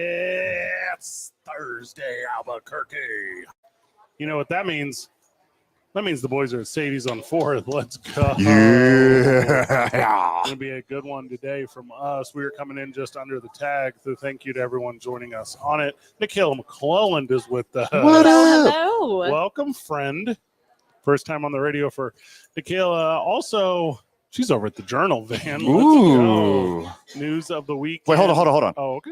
It's Thursday, Albuquerque. You know what that means? That means the boys are at Sadies on 4th. Let's go. Yeah. It's going to be a good one today from us. We are coming in just under the tag. So thank you to everyone joining us on it. Nakayla McClelland is with us. What up? Hello. Welcome, friend. First time on the radio for Nakayla. Also, she's over at the Journal, Van. Let's Ooh. go. News of the week. Wait, hold on. Oh, okay.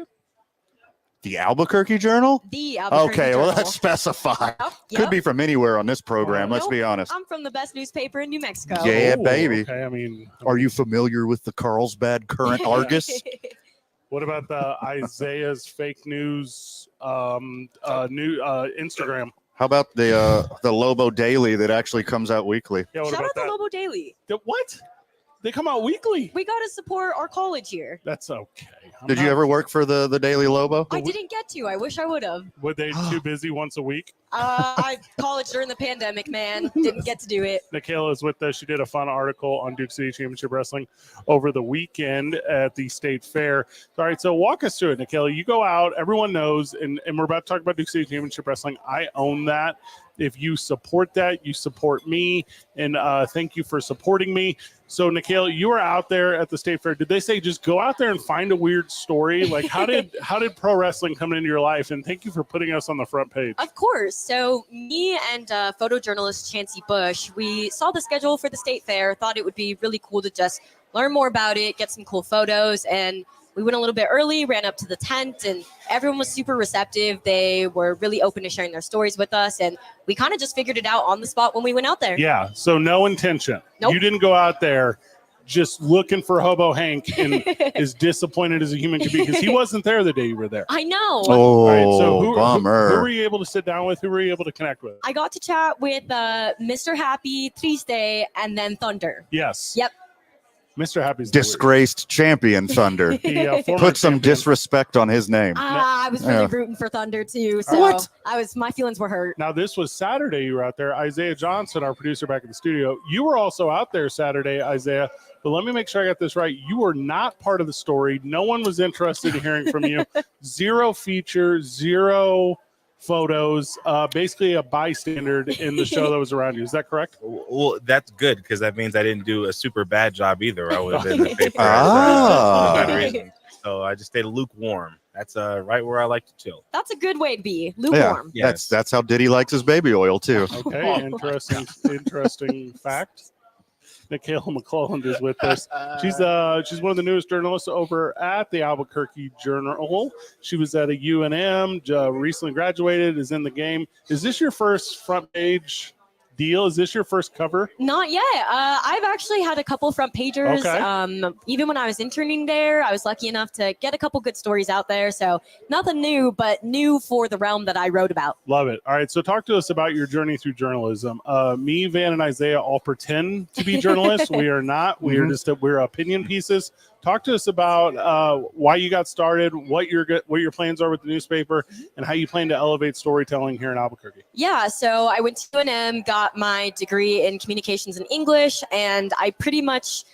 The Albuquerque Journal? The Albuquerque Okay, Journal. well, let's specify. Yep. Could be from anywhere on this program, let's Nope. be honest. I'm from the best newspaper in New Mexico. Yeah, Oh, baby. Okay, I mean, Are you familiar with the Carlsbad Current Argus? what about the Isaiah's fake news Instagram? How about the Lobo Daily that actually comes out weekly? Yeah, what Shout about out that? to Lobo Daily. What? They come out weekly. We got to support our college here. That's okay. Did you ever work for the Daily Lobo? I didn't get to. I wish I would have. Were they too busy once a week? I college during the pandemic, man. Didn't get to do it. Nakayla is with us. She did a fun article on Duke City Championship Wrestling over the weekend at the State Fair. All right, so walk us through it, Nakayla. You go out. Everyone knows, and we're about to talk about Duke City Championship Wrestling. I own that. If you support that, you support me, and thank you for supporting me. So, Nakayla, you were out there at the State Fair. Did they say just go out there and find a weird story? Like, how did pro wrestling come into your life? And thank you for putting us on the front page. Of course. So me and photojournalist Chancey Bush, we saw the schedule for the State Fair, thought it would be really cool to just learn more about it, get some cool photos, and we went a little bit early, ran up to the tent, and everyone was super receptive. They were really open to sharing their stories with us, and we kind of just figured it out on the spot when we went out there. Yeah, so no intention. Nope. You didn't go out there just looking for Hobo Hank and as disappointed as a human could be because he wasn't there the day you were there. I know. Oh, All right, so who bummer. were you able to sit down with? Who were you able to connect with? I got to chat with Mr. Happy, Triste, and then Thunder. Yes. Yep. Mr. Happy's Disgraced champion Thunder. the former Put some champion. disrespect on his name. I was really Yeah. rooting for Thunder too, so What? my feelings were hurt. Now, this was Saturday you were out there. Isaiah Johnson, our producer back in the studio, you were also out there Saturday, Isaiah. But let me make sure I got this right. You were not part of the story. No one was interested in hearing from you. Zero feature, zero photos, basically a bystander in the show that was around you. Is that correct? Well, that's good because that means I didn't do a super bad job either. I would have been in the paper. Ah. For that reason. So I just stayed lukewarm. That's right where I like to chill. That's a good way to be, Yeah, lukewarm. Yes. that's how Diddy likes his baby oil too. Okay, interesting fact. Nakayla McClelland is with us. She's one of the newest journalists over at the Albuquerque Journal. She was at a UNM, recently graduated, is in the game. Is this your first front page deal? Is this your first cover? Not yet. I've actually had a couple front pagers. Okay. Even when I was interning there, I was lucky enough to get a couple good stories out there. So nothing new, but new for the realm that I wrote about. Love it. All right, so talk to us about your journey through journalism. Me, Van, and Isaiah all pretend to be journalists. We are not. We are we're opinion pieces. Talk to us about why you got started, what your plans are with the newspaper, and how you plan to elevate storytelling here in Albuquerque. Yeah, so I went to UNM, got my degree in communications and English, and I pretty much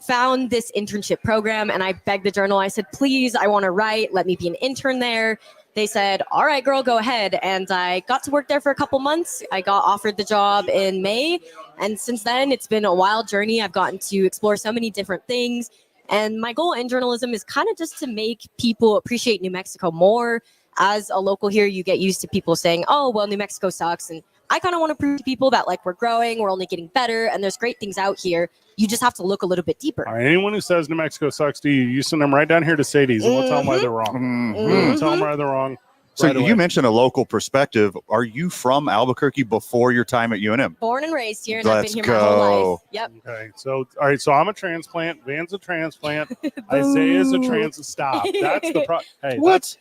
found this internship program, and I begged the Journal. I said, please, I want to write. Let me be an intern there. They said, all right, girl, go ahead. And I got to work there for a couple months. I got offered the job in May, and since then, it's been a wild journey. I've gotten to explore so many different things. And my goal in journalism is kind of just to make people appreciate New Mexico more. As a local here, you get used to people saying, oh, well, New Mexico sucks. And I kind of want to prove to people that, like, we're growing, we're only getting better, and there's great things out here. You just have to look a little bit deeper. All right, anyone who says New Mexico sucks to you, you send them right down here to Sadies, and we'll tell them why they're wrong. We'll tell them why they're wrong. So right away. you mentioned a local perspective. Are you from Albuquerque before your time at UNM? Born and raised here, and Let's I've been here my whole go. life. Yep. Okay, so all right, so I'm a transplant. Van's a transplant. Isaiah's a Stop. That's the problem. Hey, What?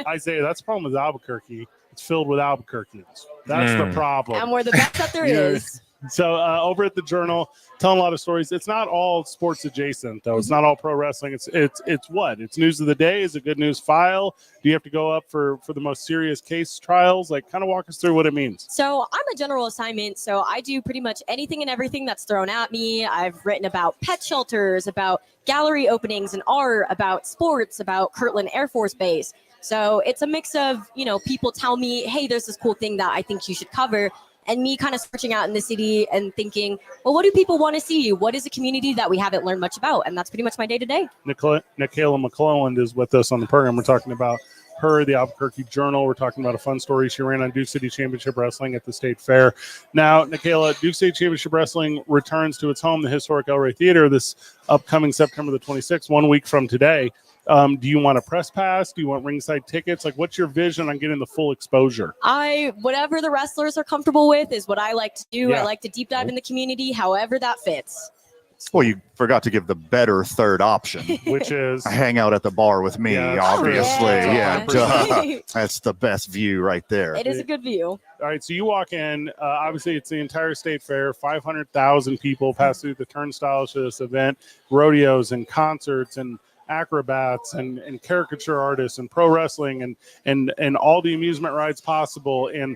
Isaiah, that's the problem with Albuquerque. It's filled with Albuquerqueans. That's the problem. And we're the best that there You're- is. So over at the Journal, telling a lot of stories. It's not all sports adjacent, though. It's not all pro wrestling. It's what? It's news of the day. Is it good news file? Do you have to go up for the most serious case trials? Like, kind of walk us through what it means. So I'm a general assignment, so I do pretty much anything and everything that's thrown at me. I've written about pet shelters, about gallery openings and art, about sports, about Kirtland Air Force Base. So it's a mix of, people tell me, hey, there's this cool thing that I think you should cover. And me kind of searching out in the city and thinking, well, what do people want to see? What is a community that we haven't learned much about? And that's pretty much my day to day. Nakayla McClelland is with us on the program. We're talking about her, the Albuquerque Journal. We're talking about a fun story she ran on Duke City Championship Wrestling at the State Fair. Now, Nakayla, Duke City Championship Wrestling returns to its home, the historic El Rey Theater, this upcoming September the 26th, 1 week from today. Do you want a press pass? Do you want ringside tickets? Like, what's your vision on getting the full exposure? Whatever the wrestlers are comfortable with is what I like to do. Yeah. I like to deep dive in the community, however that fits. Well, you forgot to give the better third option. Which is Hang out at the bar with me, Yeah, obviously. yeah. Duh. That's the best view right there. It is a good view. all right. So you walk in. Obviously, it's the entire State Fair. 500,000 people pass through the turnstiles to this event. Rodeos and concerts and acrobats and caricature artists and pro wrestling and all the amusement rides possible and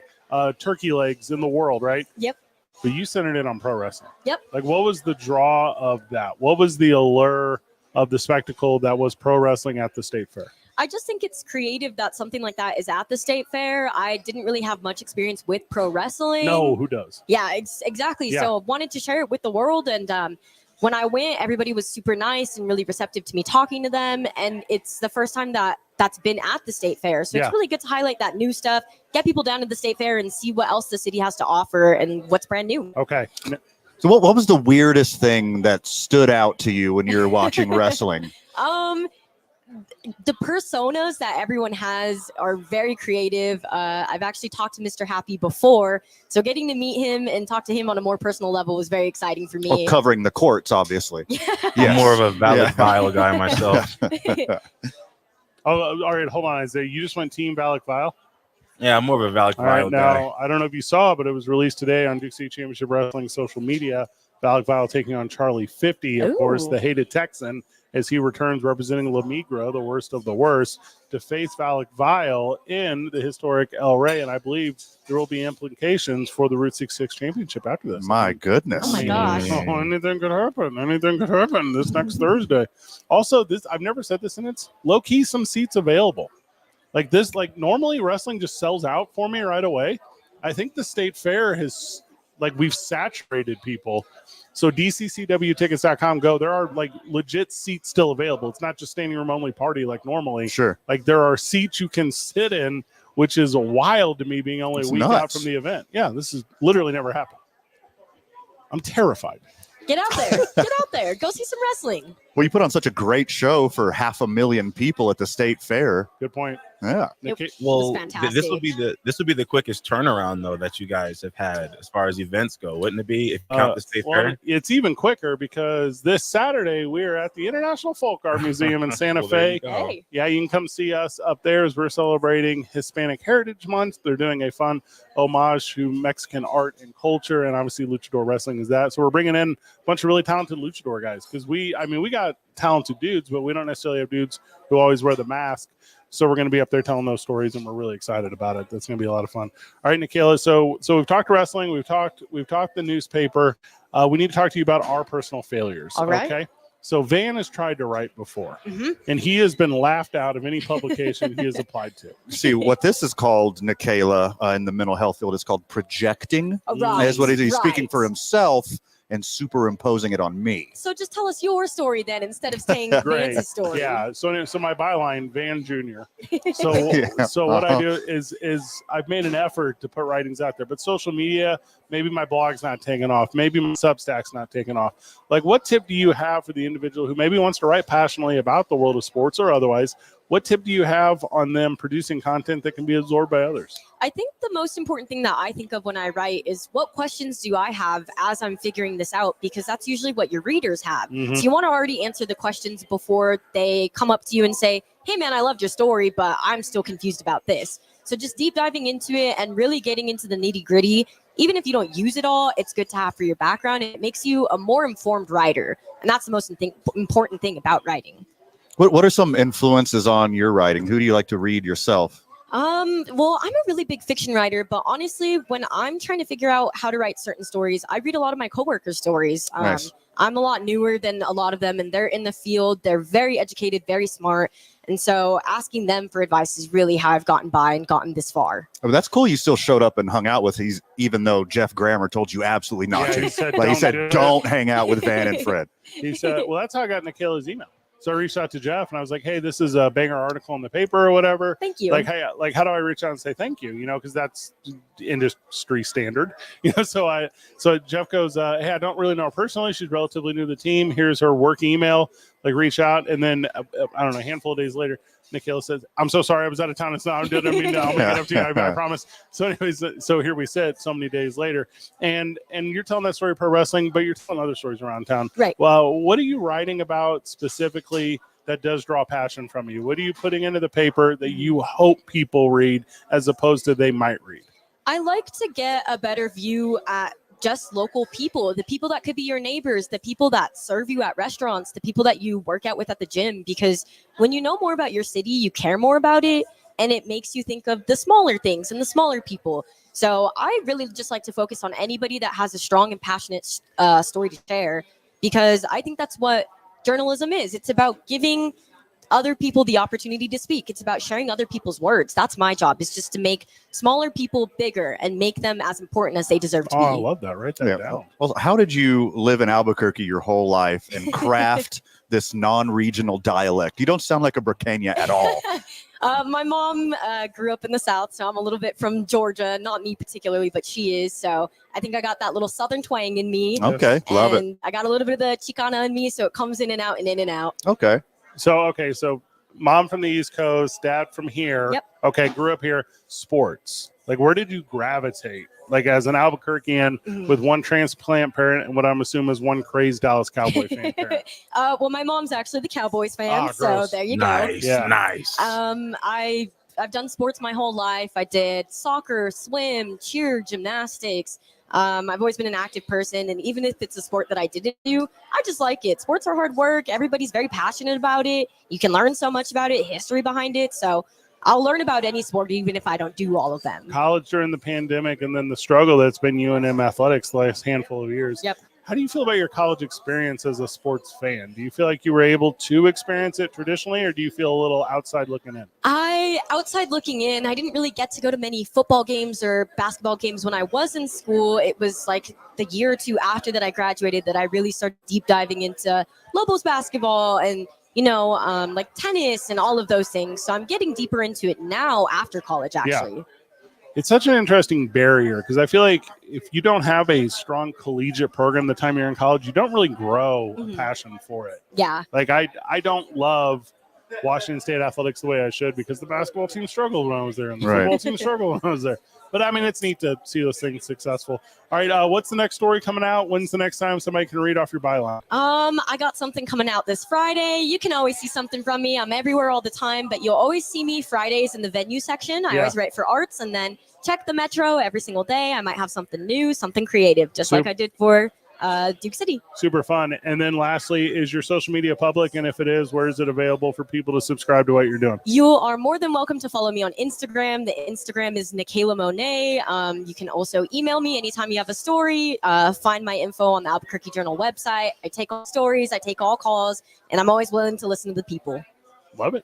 turkey legs in the world, right? Yep. But you centered it on pro wrestling. Yep. Like, what was the draw of that? What was the allure of the spectacle that was pro wrestling at the State Fair? I just think it's creative that something like that is at the State Fair. I didn't really have much experience with pro wrestling. No, who does? Yeah, exactly. Yeah. So I wanted to share it with the world. And when I went, everybody was super nice and really receptive to me talking to them. And it's the first time that's been at the State Fair. So Yeah. it's really good to highlight that new stuff, get people down to the State Fair and see what else the city has to offer and what's brand new. Okay. So what was the weirdest thing that stood out to you when you're watching wrestling? The personas that everyone has are very creative. I've actually talked to Mr. Happy before, so getting to meet him and talk to him on a more personal level was very exciting for me. Well, covering the courts, obviously. I'm more of a valid file guy myself. Oh, all right. Hold on, Isaiah. You just went Team Valak Vile? Yeah, I'm more of a valid All right. file guy. Now, I don't know if you saw, but it was released today on Duke City Championship Wrestling social media. Valak Vile taking on Charlie 50, of course, the hated Texan, as he returns representing La Migra, the worst of the worst, to face Valak Vile in the historic El Rey. And I believe there will be implications for the Route 66 championship after this. My goodness. Oh my gosh. Oh, anything could happen. Anything could happen this next Thursday. Also, I've never said this, and it's low-key some seats available. Like this, like normally wrestling just sells out for me right away. I think the State Fair has, we've saturated people. So DCCWtickets.com, go. There are legit seats still available. It's not just standing room only party like normally. Sure. Like there are seats you can sit in, which is wild to me being only It's a week out nuts. from the event. Yeah, this has literally never happened. I'm terrified. Get out there. Get out there. Go see some wrestling. Well, you put on such a great show for 500,000 people at the State Fair. Good point. Yeah. Well, fantastic. this would be the quickest turnaround though that you guys have had as far as events go, wouldn't it be? If you count the State Fair. It's even quicker because this Saturday we're at the International Folk Art Museum in Santa Well, there you Fe. go. Hey. Yeah, you can come see us up there as we're celebrating Hispanic Heritage Month. They're doing a fun homage to Mexican art and culture, and obviously luchador wrestling is that. So we're bringing in a bunch of really talented luchador guys because we got talented dudes, but we don't necessarily have dudes who always wear the mask. So we're going to be up there telling those stories, and we're really excited about it. That's going to be a lot of fun. All right, Nakayla. So we've talked wrestling. We've talked the newspaper. We need to talk to you about our personal failures. All right. Okay. So Van has tried to write before, and he has been laughed out of any publication he has applied to. See, what this is called, Nakayla, in the mental health field, is called projecting. Right, Is what he's speaking right. for himself and superimposing it on me. So just tell us your story then instead of saying Great. Vance's story. Yeah. So my byline, Van Jr. So Yeah. so what I do is I've made an effort to put writings out there, but social media, maybe my blog's not taking off, maybe my Substack's not taking off. Like, what tip do you have for the individual who maybe wants to write passionately about the world of sports or otherwise? What tip do you have on them producing content that can be absorbed by others? I think the most important thing that I think of when I write is what questions do I have as I'm figuring this out? Because that's usually what your readers have. Mhm. So you want to already answer the questions before they come up to you and say, hey man, I loved your story, but I'm still confused about this. So just deep diving into it and really getting into the nitty gritty even if you don't use it all, it's good to have for your background. It makes you a more informed writer. And that's the most important thing about writing. What are some influences on your writing? Who do you like to read yourself? Well, I'm a really big fiction writer, but honestly, when I'm trying to figure out how to write certain stories, I read a lot of my coworkers' stories. Nice. I'm a lot newer than a lot of them, and they're in the field. They're very educated, very smart. And so asking them for advice is really how I've gotten by and gotten this far. Oh, that's cool. You still showed up and hung out with these, even though Jeff Grammer told you absolutely not Yeah, to. he said, Don't hang out with Van and Fred. He said, well, that's how I got Nakayla's email. So I reached out to Jeff and I was like, hey, this is a banger article in the paper or whatever. Thank you. Like, hey, like, how do I reach out and say thank you? You know, because that's industry standard. You know, so Jeff goes, hey, I don't really know her personally. She's relatively new to the team. Here's her work email. Like, reach out. And then, I don't know, a handful of days later, Nakayla says, I'm so sorry I was out of town. It's not, I didn't mean to, I'll make it up to you. I promise. So anyways, so here we sit so many days later. And you're telling that story of pro wrestling, but you're telling other stories around town. Right. Well, what are you writing about specifically that does draw passion from you? What are you putting into the paper that you hope people read as opposed to they might read? I like to get a better view at just local people, the people that could be your neighbors, the people that serve you at restaurants, the people that you work out with at the gym, because when you know more about your city, you care more about it, and it makes you think of the smaller things and the smaller people. So I really just like to focus on anybody that has a strong and passionate story to share, because I think that's what journalism is. It's about giving other people the opportunity to speak. It's about sharing other people's words. That's my job, is just to make smaller people bigger and make them as important as they deserve to be. I love that. Write that down. Well, how did you live in Albuquerque your whole life and craft this non-regional dialect? You don't sound like a Bricania at all. My mom grew up in the South, so I'm a little bit from Georgia. Not me particularly, but she is. So I think I got that little Southern twang in me. Okay, love it. And I got a little bit of the Chicana in me, so it comes in and out and in and out. Okay. So mom from the East Coast, dad from here. Yep. Okay, grew up here. Sports. Like, where did you gravitate? Like, as an Albuquerquean with one transplant parent and what I'm assuming is one crazed Dallas Cowboy fan parent. Well, my mom's actually the Cowboys fan, so gross. there you Nice, go. Yeah. nice. I've done sports my whole life. I did soccer, swim, cheer, gymnastics. I've always been an active person, and even if it's a sport that I didn't do, I just like it. Sports are hard work. Everybody's very passionate about it. You can learn so much about it, history behind it. So I'll learn about any sport, even if I don't do all of them. College during the pandemic, and then the struggle that's been UNM athletics the last handful of years. Yep. How do you feel about your college experience as a sports fan? Do you feel like you were able to experience it traditionally, or do you feel a little outside looking in? Outside looking in, I didn't really get to go to many football games or basketball games when I was in school. It was like the year or two after that I graduated that I really started deep diving into Lobos basketball and, like tennis and all of those things. So I'm getting deeper into it now after college, actually. Yeah. It's such an interesting barrier because I feel like if you don't have a strong collegiate program the time you're in college, you don't really grow a passion for it. Yeah. Like I don't love Washington State athletics the way I should because the basketball team struggled when I was there and the football team struggled when I was there. But I mean, it's neat to see those things successful. All right, what's the next story coming out? When's the next time somebody can read off your byline? I got something coming out this Friday. You can always see something from me. I'm everywhere all the time, but you'll always see me Fridays in the venue section. I always write for arts, and then check the Metro every single day. I might have something new, something creative, just like I did for Duke City. Super fun. And then lastly, is your social media public? And if it is, where is it available for people to subscribe to what you're doing? You are more than welcome to follow me on Instagram. The Instagram is Nakayla Monet. You can also email me anytime you have a story. Find my info on the Albuquerque Journal website. I take all stories, I take all calls, and I'm always willing to listen to the people. Love it.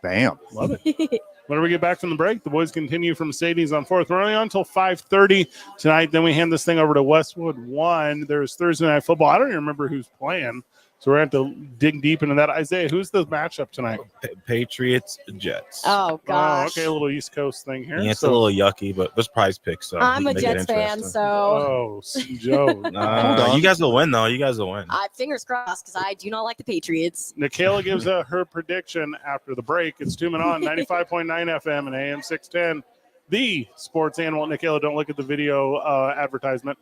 Bam. Love it. When we get back from the break, the boys continue from Sadies on 4th. We're only on until 5:30 tonight. Then we hand this thing over to Westwood 1. There's Thursday Night Football. I don't even remember who's playing, so we're going to have to dig deep into that. Isaiah, who's the matchup tonight? Patriots, Jets. Oh, gosh. Okay, a little East Coast thing here. Yeah, it's a little yucky, but there's prize picks. So I'm a Jets fan, so. Joe. Hold on. You guys will win, though. You guys will win. Fingers crossed, because I do not like the Patriots. Nakayla gives her prediction after the break. It's 2 Men On, 95.9 FM and AM 610. The sports animal. Nakayla, don't look at the video advertisement.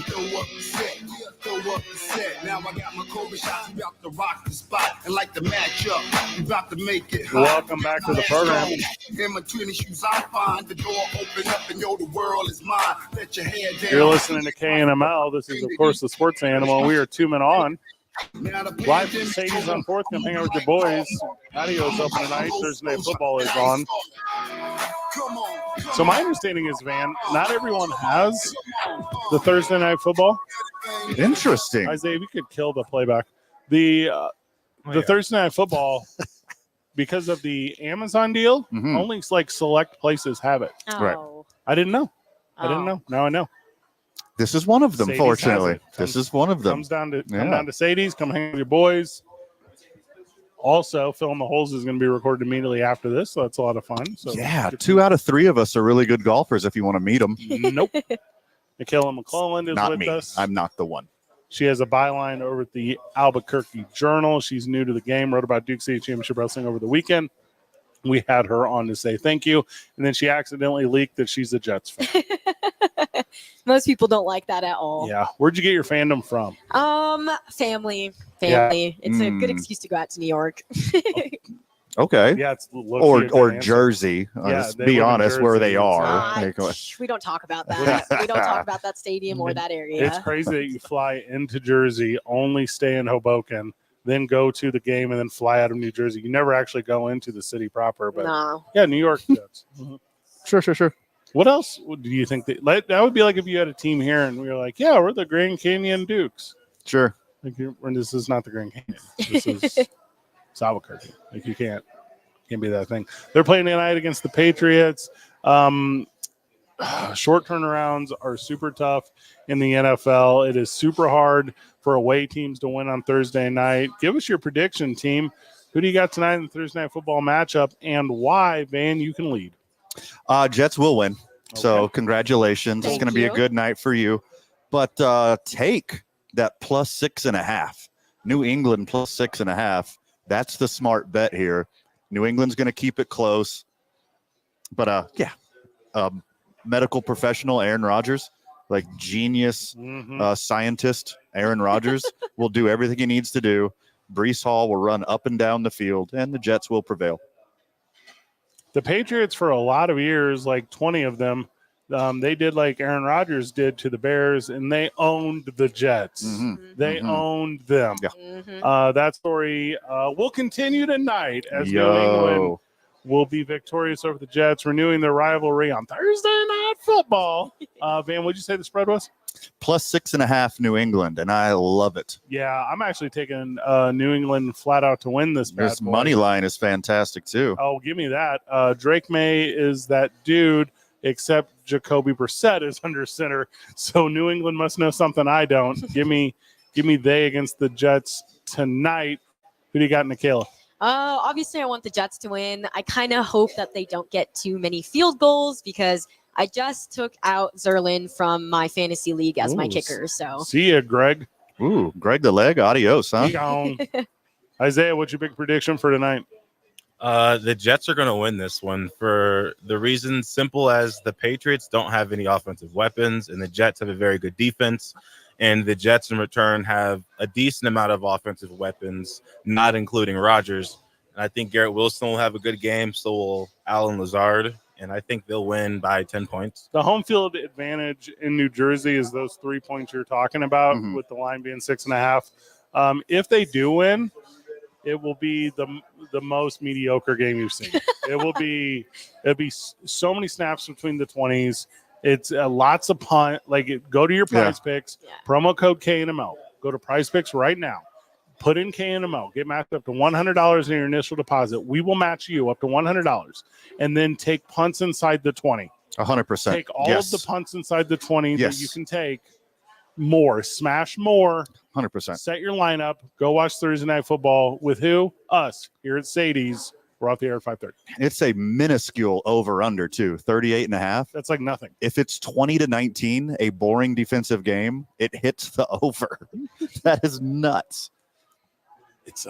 throw up the set. Throw up the set. Now I got my Kobe shots. We about to rock the spot. And like the matchup, we about to make it hot. Welcome back to the program. In my tennis shoes, I find the door open up and yo, the world is mine. Let your head down. You're listening to KNML. This is, of course, the Sports Animal. We are 2 men on. Live from Sadies on 4th. Come hang out with your boys. Patio's open tonight. Thursday Night Football is on. So my understanding is, Van, not everyone has the Thursday Night Football. Interesting. Isaiah, we could kill the playback. The Thursday Night Football, because of the Amazon deal, only like select places have it. Oh. Right. I didn't know. I didn't know. Now I know. This is one of them, Sadies fortunately. has it. This is one of them. Come down to Sadies. Come hang with your boys. Also, Fill in the Holes is going to be recorded immediately after this, so that's a lot of fun. So Yeah, 2 out of 3 of us are really good golfers if you want to meet them. Nope. Nakayla McClelland is Not with me. us. I'm not the one. She has a byline over at the Albuquerque Journal. She's new to the game, wrote about Duke City Championship Wrestling over the weekend. We had her on to say thank you, and then she accidentally leaked that she's a Jets fan. Most people don't like that at all. Yeah. Where'd you get your fandom from? Family. Yeah. It's a good excuse to go out to New York. Okay. Yeah, it's Or Jersey. Let's they be live in honest, where Jersey. they are. We don't talk about that. We don't talk about that stadium or that area. It's crazy that you fly into Jersey, only stay in Hoboken, then go to the game, and then fly out of New Jersey. You never actually go into the city proper. But No. yeah, New York Jets. Sure. What else do you think that would be like if you had a team here and we were like, yeah, we're the Grand Canyon Dukes? Sure. Like, this is not the Grand Canyon. This is Albuquerque. Like, you can't be that thing. They're playing tonight against the Patriots. Short turnarounds are super tough in the NFL. It is super hard for away teams to win on Thursday night. Give us your prediction, team. Who do you got tonight in the Thursday Night Football matchup, and why, Van, you can lead? Jets will win. Okay. So congratulations. Thank It's going to be a you. good night for you. But take that +6.5. New England +6.5. That's the smart bet here. New England's going to keep it close. But medical professional Aaron Rodgers, like genius scientist Aaron Rodgers, will do everything he needs to do. Brees Hall will run up and down the field, and the Jets will prevail. The Patriots, for a lot of years, like 20 of them, they did like Aaron Rodgers did to the Bears, and they owned the Jets. They owned them. Yeah. That story will continue tonight as New England will be victorious over the Jets, renewing their rivalry on Thursday Night Football. Van, what'd you say the spread was? +6.5 New England, and I love it. Yeah, I'm actually taking New England flat out to win this. This bad boy. money line is fantastic, too. Oh, give me that. Drake May is that dude, except Jacoby Brissett is under center. So New England must know something I don't. Give me they against the Jets tonight. Who do you got, Nakayla? Obviously, I want the Jets to win. I kind of hope that they don't get too many field goals because I just took out Zerlin from my fantasy league as my kicker. So See ya, Greg. Ooh, Greg the Leg, adios, huh? He gone. Isaiah, what's your big prediction for tonight? The Jets are going to win this one for the reason simple as the Patriots don't have any offensive weapons, and the Jets have a very good defense. And the Jets, in return, have a decent amount of offensive weapons, not including Rodgers. And I think Garrett Wilson will have a good game, so will Alan Lazard. And I think they'll win by 10 points. The home field advantage in New Jersey is those 3 points you're talking about, with the line being 6.5. If they do win, it will be the most mediocre game you've seen. It'll be so many snaps between the 20s. It's lots of punt. Go to your Price Picks, promo code KNML. Go to Price Picks right now. Put in KNML. Get matched up to $100 in your initial deposit. We will match you up to $100, and then take punts inside the 20. 100%. Take all of the punts inside the 20 that you can take. More. Smash more. 100%. Set your lineup. Go watch Thursday Night Football with who? Us here at Sadies. We're off the air at 5:30. It's a minuscule over-under, too, 38.5. That's like nothing. If it's 20-19, a boring defensive game, it hits the over. That is nuts. It's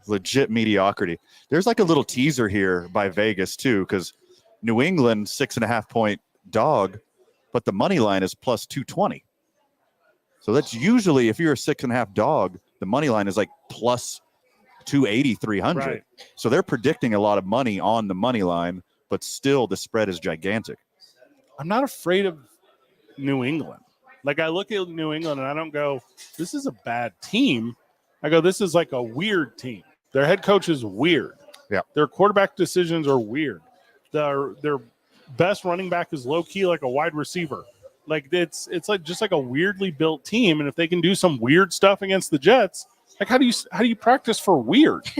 legit mediocrity. There's like a little teaser here by Vegas, too, because New England, 6.5-point dog, but the money line is +220. So that's usually, if you're a 6.5 dog, the money line is like plus 280, 300. Right. So they're predicting a lot of money on the money line, but still the spread is gigantic. I'm not afraid of New England. Like, I look at New England and I don't go, this is a bad team. I go, this is like a weird team. Their head coach is weird. Yeah. Their quarterback decisions are weird. Their best running back is low key like a wide receiver. Like, it's like just like a weirdly built team. And if they can do some weird stuff against the Jets, like, how do you practice for weird?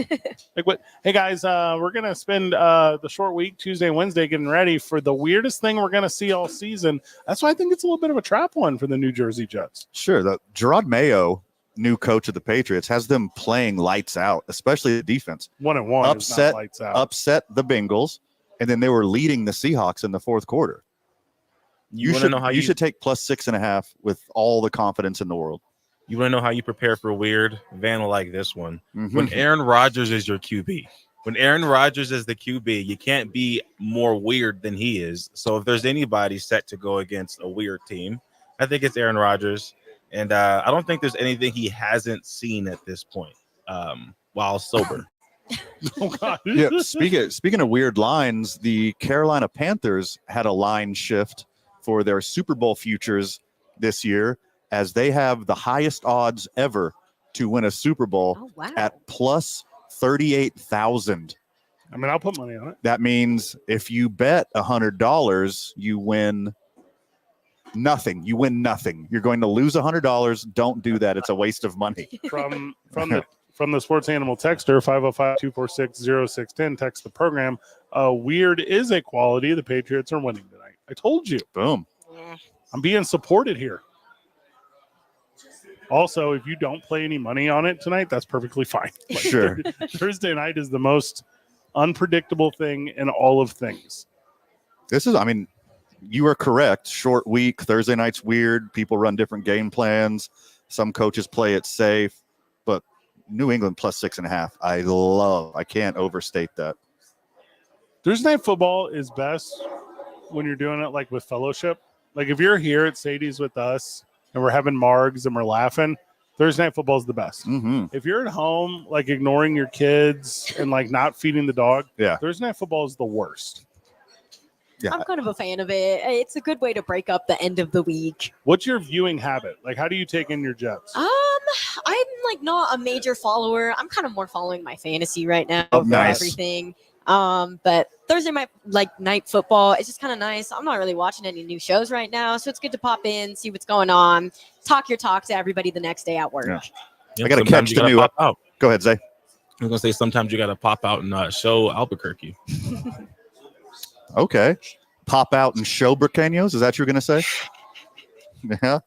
Like, what? Hey guys, we're gonna spend the short week Tuesday and Wednesday getting ready for the weirdest thing we're gonna see all season. That's why I think it's a little bit of a trap one for the New Jersey Jets. Sure. The Gerard Mayo, new coach of the Patriots, has them playing lights out, especially the defense. 1-1 is not lights out. Upset the Bengals, and then they were leading the Seahawks in the fourth quarter. You should take plus 6.5 with all the confidence in the world. You want to know how you prepare for weird? Van will like this one. Mhm. When Aaron Rodgers is your QB. When Aaron Rodgers is the QB, you can't be more weird than he is. So if there's anybody set to go against a weird team, I think it's Aaron Rodgers. And I don't think there's anything he hasn't seen at this point while sober. Oh, God. Yeah. Speaking of weird lines, the Carolina Panthers had a line shift for their Super Bowl futures this year, as they have the highest odds ever to win a Super Bowl at plus 38,000. I mean, I'll put money on it. That means if you bet $100, you win nothing. You win nothing. You're going to lose $100. Don't do that. It's a waste of money. From the Sports Animal texter, 505-246-0610, text the program. Weird is a quality. The Patriots are winning tonight. I told you. Boom. I'm being supported here. Also, if you don't play any money on it tonight, that's perfectly fine. Like, Sure. Thursday night is the most unpredictable thing in all of things. You are correct. Short week. Thursday night's weird. People run different game plans. Some coaches play it safe. But New England plus 6.5. I can't overstate that. Thursday night football is best when you're doing it like with fellowship. Like if you're here at Sadies with us and we're having margs and we're laughing, Thursday night football is the best. Mm-hmm. If you're at home, like ignoring your kids and like not feeding the dog, Thursday night football is the worst. Yeah. I'm kind of a fan of it. It's a good way to break up the end of the week. What's your viewing habit? Like, how do you take in your Jets? I'm like not a major follower. I'm kind of more following my fantasy right now for Nice. everything. But Thursday night football, it's just kind of nice. I'm not really watching any new shows right now, so it's good to pop in, see what's going on, talk your talk to everybody the next day at work. Yeah. I got to catch the new. Out. Go ahead, Zay. I was gonna say sometimes you got to pop out and show Albuquerque. Okay. Pop out and show Burqueños. Is that what you're going to say? Yeah.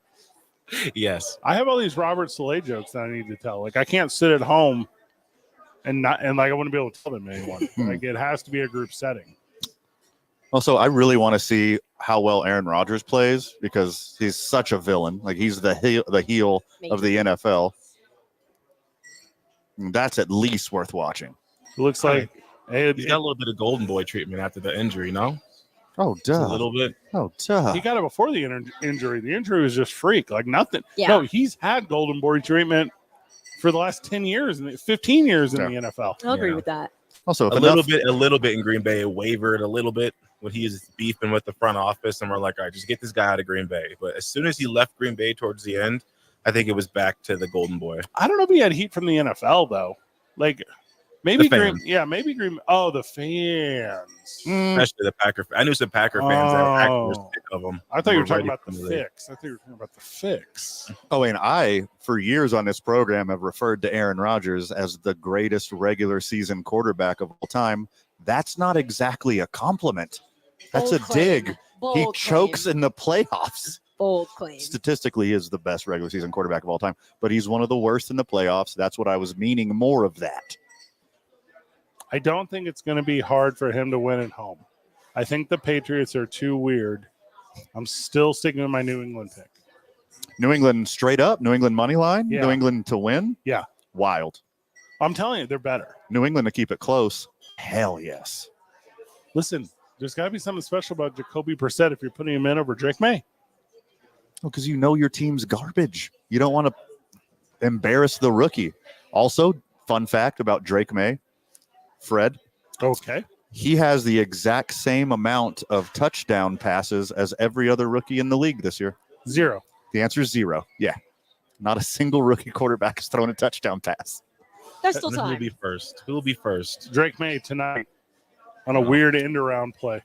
Yes. I have all these Robert Saleh jokes that I need to tell. Like I can't sit at home and like I wouldn't be able to tell them to anyone. Like it has to be a group setting. Also, I really want to see how well Aaron Rodgers plays because he's such a villain. Like he's the heel of the NFL. That's at least worth watching. It looks like he's got a little bit of golden boy treatment after the injury, no? Oh, duh. Just a little bit. Oh, duh. He got it before the injury. The injury was just freak, like nothing. Yeah. No, he's had golden boy treatment for the last 10 years and 15 years in the NFL. I'll agree with that. Also, a little bit in Green Bay. It wavered a little bit when he was beefing with the front office, and we're like, all right, just get this guy out of Green Bay. But as soon as he left Green Bay towards the end, I think it was back to the golden boy. I don't know if he had heat from the NFL though. Like maybe Green. Yeah, maybe Green. Oh, the fans. Especially the Packer. I knew some Packer fans that were sick of them. I thought you were talking about the fix. Oh, and I, for years on this program, have referred to Aaron Rodgers as the greatest regular season quarterback of all time. That's not exactly a compliment. That's Bold a claim. dig. Bold He claim. chokes in the playoffs. Bold claim. Statistically, he is the best regular season quarterback of all time, but he's one of the worst in the playoffs. That's what I was meaning, more of that. I don't think it's going to be hard for him to win at home. I think the Patriots are too weird. I'm still sticking with my New England pick. New England straight up, New England money line, Yeah. New England to win. Yeah. Wild. I'm telling you, they're better. New England to keep it close. Hell yes. Listen, there's got to be something special about Jacoby Brissett if you're putting him in over Drake May. Oh, because you know your team's garbage. You don't want to embarrass the rookie. Also, fun fact about Drake May, Fred. Okay. He has the exact same amount of touchdown passes as every other rookie in the league this year. 0. The answer is 0. Yeah. Not a single rookie quarterback has thrown a touchdown pass. There's still Who will time. be first? Who will be first? Drake May tonight on a weird end around play.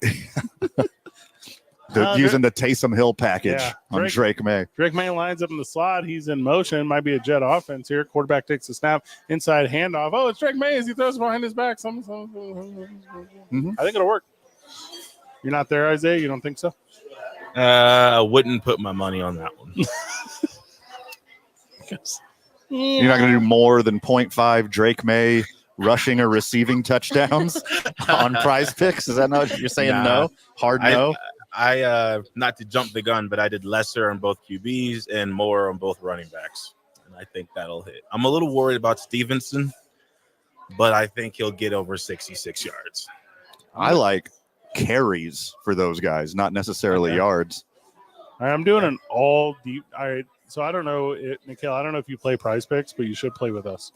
Using the Taysom Hill package Yeah, on Drake May. Drake May lines up in the slot. He's in motion. Might be a jet offense here. Quarterback takes the snap. Inside handoff. Oh, it's Drake May as he throws behind his back. I think it'll work. You're not there, Isaiah? You don't think so? I wouldn't put my money on that one. You're not going to do more than 0.5 Drake May rushing or receiving touchdowns on Prize Picks? Is that not what you're saying? Nah. No? Hard no? I not to jump the gun, but I did lesser on both QBs and more on both running backs. And I think that'll hit. I'm a little worried about Stevenson, but I think he'll get over 66 yards. I like carries for those guys, not necessarily Okay. yards. All right, I'm doing an all deep. All right. So I don't know, Nakayla, I don't know if you play Prize Picks, but you should play with us.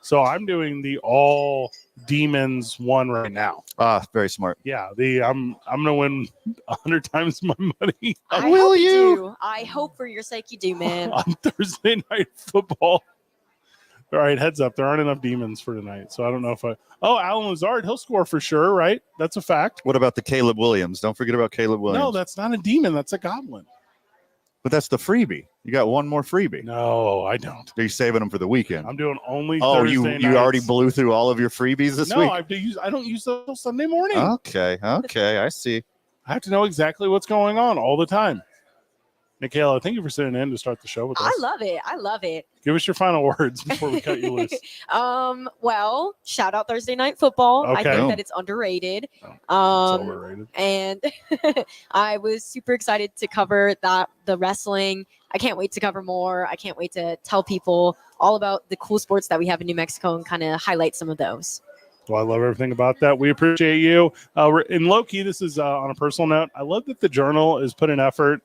So I'm doing the all demons one right now. Very smart. Yeah, I'm gonna win 100 times my money I Will hope you? do. I hope for your sake you do, man. on Thursday night football. All right, heads up. There aren't enough demons for tonight. So I don't know if Alan Lazard, he'll score for sure, right? That's a fact. What about the Caleb Williams? Don't forget about Caleb Williams. No, that's not a demon. That's a goblin. But that's the freebie. You got one more freebie. No, I don't. Are you saving them for the weekend? I'm doing only Oh, Thursday you already nights. blew through all of your freebies this No, week? I don't use those till Sunday morning. Okay, I see. I have to know exactly what's going on all the time. Nakayla, thank you for sitting in to start the show with us. I love it. I love it. Give us your final words before we cut you loose. Well, shout out Thursday Night Football. I Okay. think that it's underrated. It's Um, overrated. and I was super excited to cover the wrestling. I can't wait to cover more. I can't wait to tell people all about the cool sports that we have in New Mexico and kind of highlight some of those. Well, I love everything about that. We appreciate you. In low key, this is on a personal note. I love that the Journal is putting effort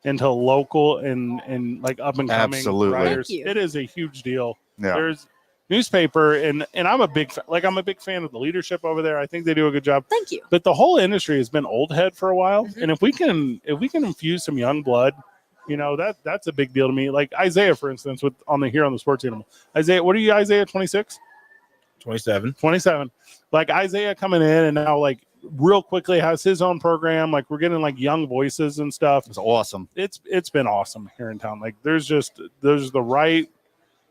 into local and like up and coming Absolutely. writers. Thank you. It is a huge deal. Yeah. There's newspaper and I'm a big I'm a big fan of the leadership over there. I think they do a good job. Thank you. But the whole industry has been old head for a while, Mhm. and if we can infuse some young blood, that's a big deal to me. Like Isaiah, for instance, on the sports animal. Isaiah, what are you, Isaiah? 26, 27. 27. Like Isaiah coming in and now like real quickly has his own program. Like we're getting like young voices and stuff. It's awesome. It's been awesome here in town. Like there's the right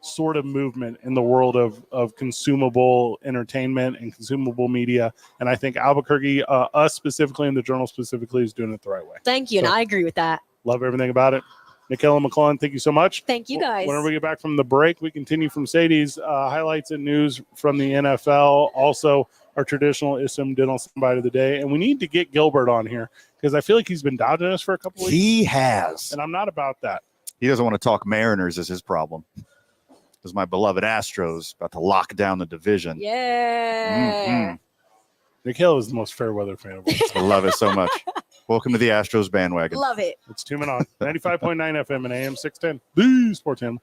sort of movement in the world of consumable entertainment and consumable media. And I think Albuquerque, us specifically and the Journal specifically, is doing it the right way. Thank you. So- And I agree with that. Love everything about it. Nakayla McClelland, thank you so much. Thank you guys. Whenever we get back from the break, we continue from Sadies, highlights and news from the NFL. Also, our traditional ISM dental somebody of the day. And we need to get Gilbert on here because I feel like he's been dodging us for a couple weeks. He has. And I'm not about that. He doesn't want to talk Mariners is his problem. Because my beloved Astros about to lock down the division. Yeah. Nakayla is the most fair weather fan of all. I love it so much. Welcome to the Astros bandwagon. Love it. It's 2 Men On 95.9 FM and AM 610. The Sports Animal.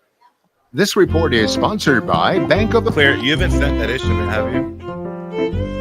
This report is sponsored by Bank of the Clear, you haven't sent that issue, have you?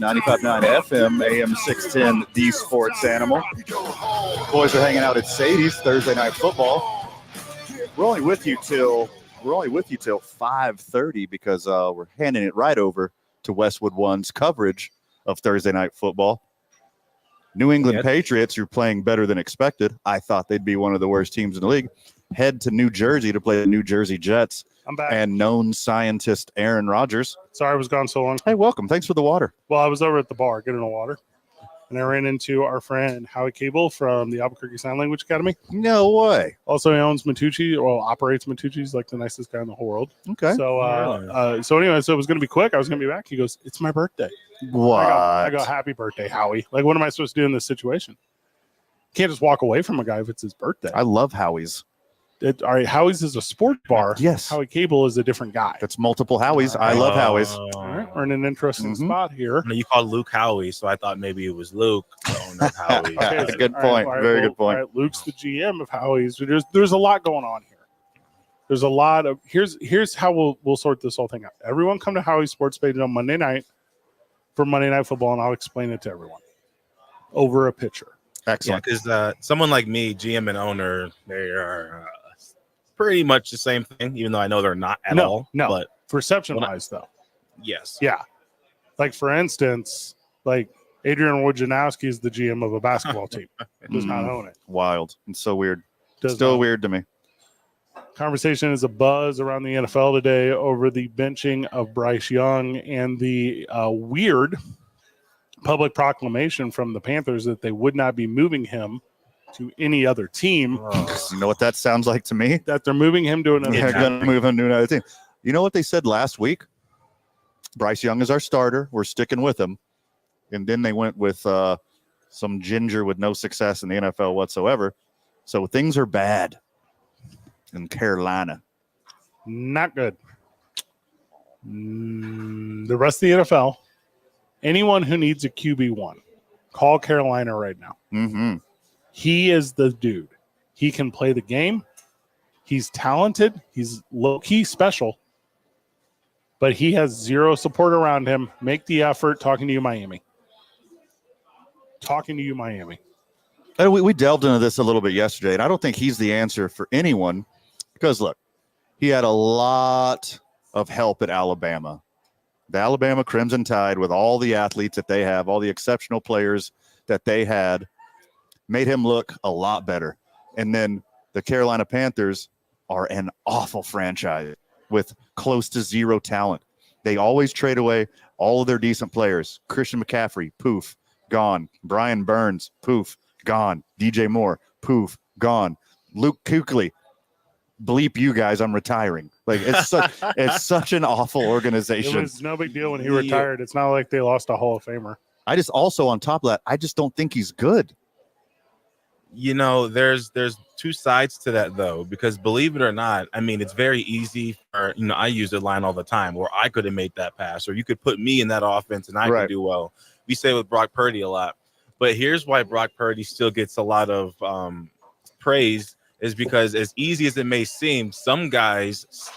95.9 FM, AM 610, the Sports Animal. Boys are hanging out at Sadies Thursday Night Football. We're only with you till 5:30 because we're handing it right over to Westwood One's coverage of Thursday Night Football. New England Patriots, who are playing better than expected. I thought they'd be one of the worst teams in the league. Head to New Jersey to play the New Jersey Jets. I'm back. And known scientist Aaron Rodgers. Sorry I was gone so long. Hey, welcome. Thanks for the water. Well, I was over at the bar getting a water, and I ran into our friend Howie Cable from the Albuquerque Sign Language Academy. No way. Also, he owns Matucci, or operates Matucci. He's like the nicest guy in the whole world. Okay. So, anyway, so it was going to be quick. I was going to be back. He goes, "It's my birthday." What? I go, "Happy birthday, Howie!" Like, what am I supposed to do in this situation? Can't just walk away from a guy if it's his birthday. I love Howie's. All right, Howie's is a sport bar. Yes. Howie Cable is a different guy. That's multiple Howies. I love Howies. All right, we're in an interesting spot here. You called Luke Howie, so I thought maybe it was Luke, the owner of Howie. That's a good point. Very good point. All right, Luke's the GM of Howie's. There's a lot going on here. There's a lot of here's how we'll sort this whole thing out. Everyone come to Howie's Sports Page on Monday night for Monday Night Football, and I'll explain it to everyone over a picture. Excellent. Because someone like me, GM and owner, they are pretty much the same thing, even though I know they're not at all. No, but perception-wise, though. Yes. Yeah. Like, for instance, like Adrian Wojnarowski is the GM of a basketball team. Does not own it. Wild. It's so weird. Does Still not. weird to me. Conversation is a buzz around the NFL today over the benching of Bryce Young and the weird public proclamation from the Panthers that they would not be moving him to any other team. You know what that sounds like to me? That they're moving him to another They're team. going to move him to another team. You know what they said last week? Bryce Young is our starter. We're sticking with him. And then they went with some ginger with no success in the NFL whatsoever. So things are bad in Carolina. Not good. The rest of the NFL, anyone who needs a QB1, call Carolina right now. Mm-hmm. He is the dude. He can play the game. He's talented. He's low-key special. But he has zero support around him. Make the effort. Talking to you, Miami. And we delved into this a little bit yesterday, and I don't think he's the answer for anyone because, look, he had a lot of help at Alabama. The Alabama Crimson Tide, with all the athletes that they have, all the exceptional players that they had, made him look a lot better. And then the Carolina Panthers are an awful franchise with close to zero talent. They always trade away all of their decent players. Christian McCaffrey, poof, gone. Brian Burns, poof, gone. DJ Moore, poof, gone. Luke Kuechly, bleep you guys, I'm retiring. Like, it's such an awful organization. It was no big deal when he retired. It's not like they lost a Hall of Famer. I just also, on top of that, I just don't think he's good. You know, there's two sides to that, though, because believe it or not, I mean, it's very easy for, I use the line all the time where I could have made that pass, or you could put me in that offense and I could do well. We say with Brock Purdy a lot, but here's why Brock Purdy still gets a lot of praise is because, as easy as it may seem, some guys,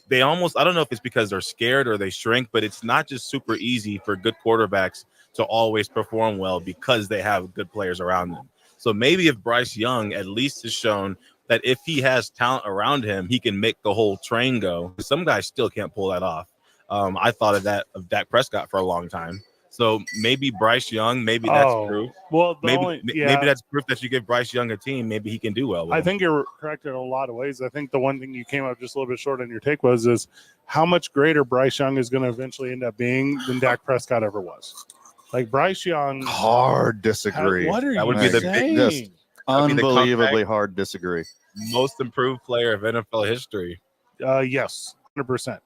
they almost, I don't know if it's because they're scared or they shrink, but it's not just super easy for good quarterbacks to always perform well because they have good players around them. So maybe if Bryce Young at least has shown that if he has talent around him, he can make the whole train go. Some guys still can't pull that off. I thought of that of Dak Prescott for a long time. So maybe Bryce Young, maybe that's true. Well, maybe that's proof that you give Bryce Young a team. Maybe he can do well. I think you're correct in a lot of ways. I think the one thing you came up just a little bit short on your take is how much greater Bryce Young is going to eventually end up being than Dak Prescott ever was. Like Bryce Young, hard disagree. What are that you would be saying? Just unbelievably hard disagree. Most improved player of NFL history. Yes, 100%.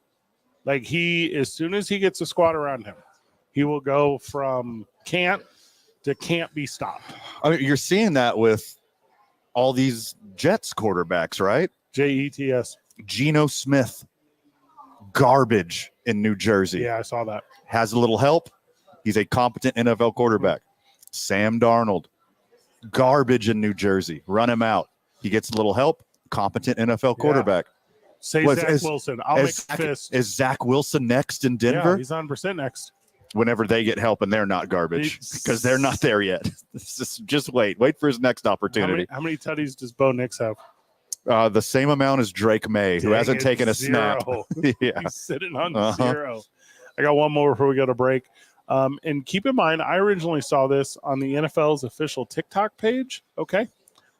Like as soon as he gets a squad around him, he will go from can't to can't be stopped. I mean, you're seeing that with all these Jets quarterbacks, right? Jets. Geno Smith, garbage in New Jersey. Yeah, I saw that. Has a little help. He's a competent NFL quarterback. Sam Darnold, garbage in New Jersey. Run him out. He gets a little help. Competent NFL quarterback. Say Zach Wilson. I'll make a fist. Is Zach Wilson next in Denver? Yeah, he's 100% next. whenever they get help and they're not garbage because they're not there yet. Just wait for his next opportunity. How many tutties does Bo Nix have? The same amount as Drake May, who hasn't taken a snap. Yeah. He's sitting on 0. I got one more before we go to break. And keep in mind, I originally saw this on the NFL's official TikTok page. Okay.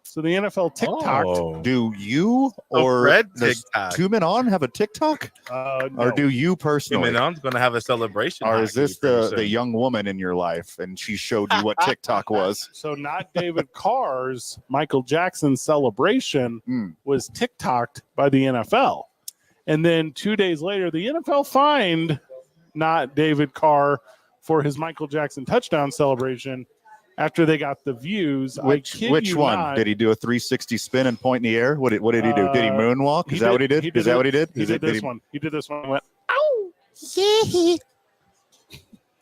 So the NFL TikTok. Oh. Do you or Fred does TikTok. Two Men On have a TikTok? No. Or do you personally? Menon's going to have a celebration. Or is this pretty the soon. young woman in your life and she showed you what TikTok was? So not David Carr's Michael Jackson celebration was TikToked by the NFL. And then 2 days later, the NFL fined not David Carr for his Michael Jackson touchdown celebration after they got the views. Which one? Not, did he do a 360 spin and point in the air? What did he do? Did he moonwalk? Is that what he did? Is that what he did? He did this one. He did this one and went, ow!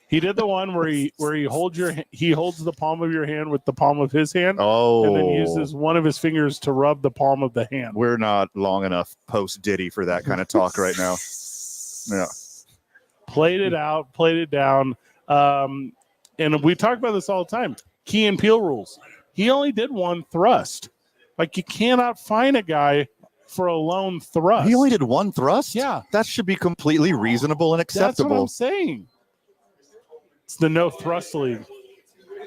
He did the one where he holds the palm of your hand with the palm of his hand. Oh. And then uses one of his fingers to rub the palm of the hand. We're not long enough post Diddy for that kind of talk right now. Yeah. Played it out, played it down. And we talk about this all the time. Key and Peele rules. He only did one thrust. Like, you cannot fine a guy for a lone thrust. He only did one thrust? Yeah. That should be completely reasonable and acceptable. That's what I'm saying. It's the no thrust league.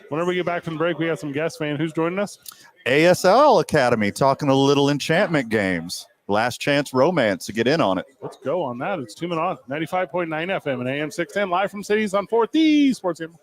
Whenever we get back from the break, we got some guests, man. Who's joining us? ASL Academy talking a little enchantment games. Last chance romance to get in on it. Let's go on that. It's 2 Men On, 95.9 FM and AM 610, live from Sadies on 4th, the Sports Game.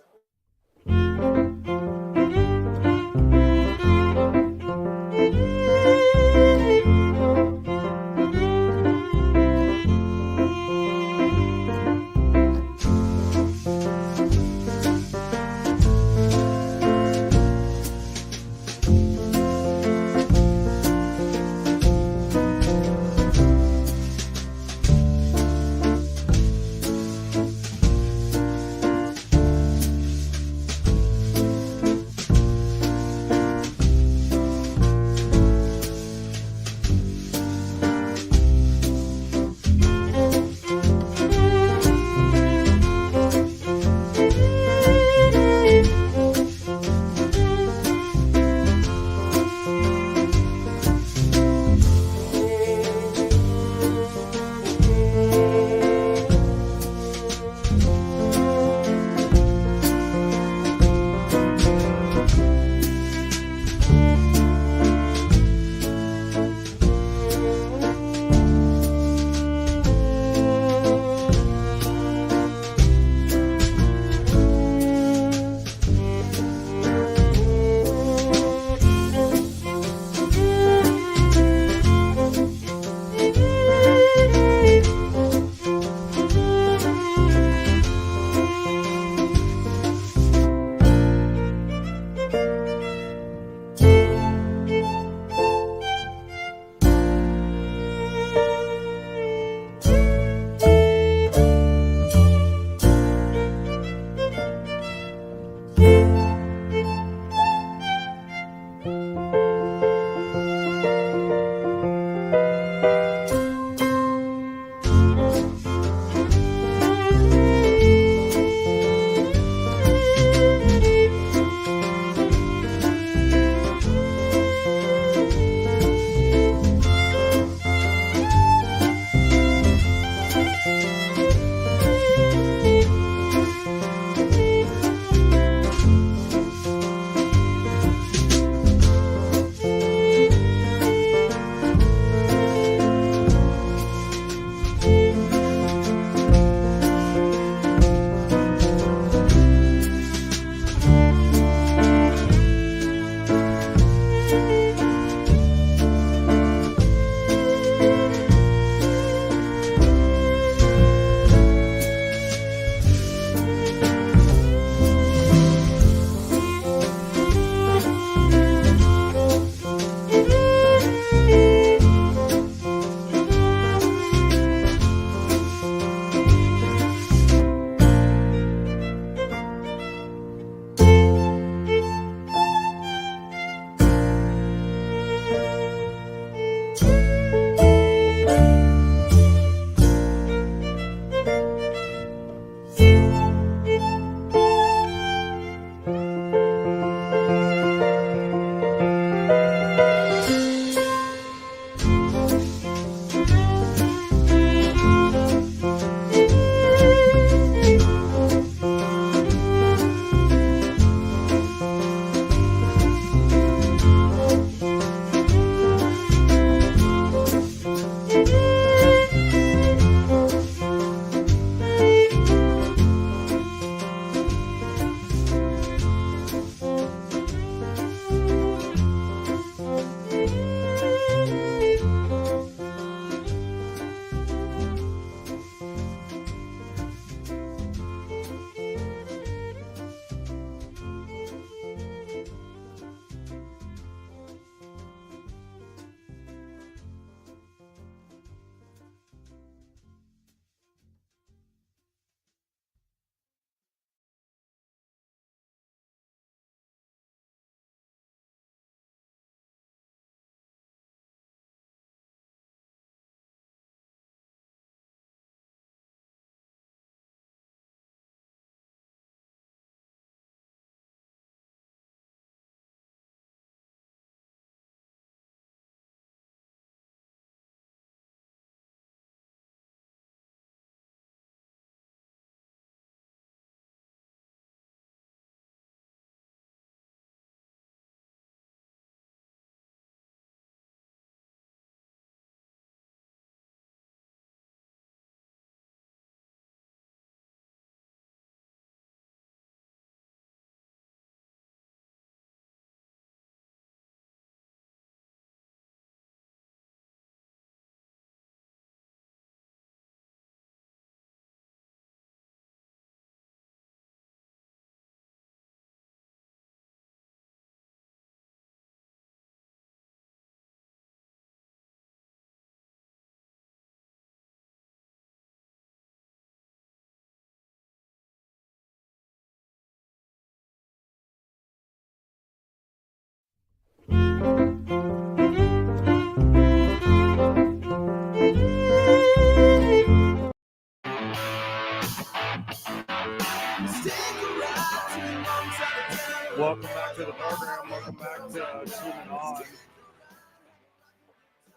Welcome back to the program. Welcome back to Tuning On.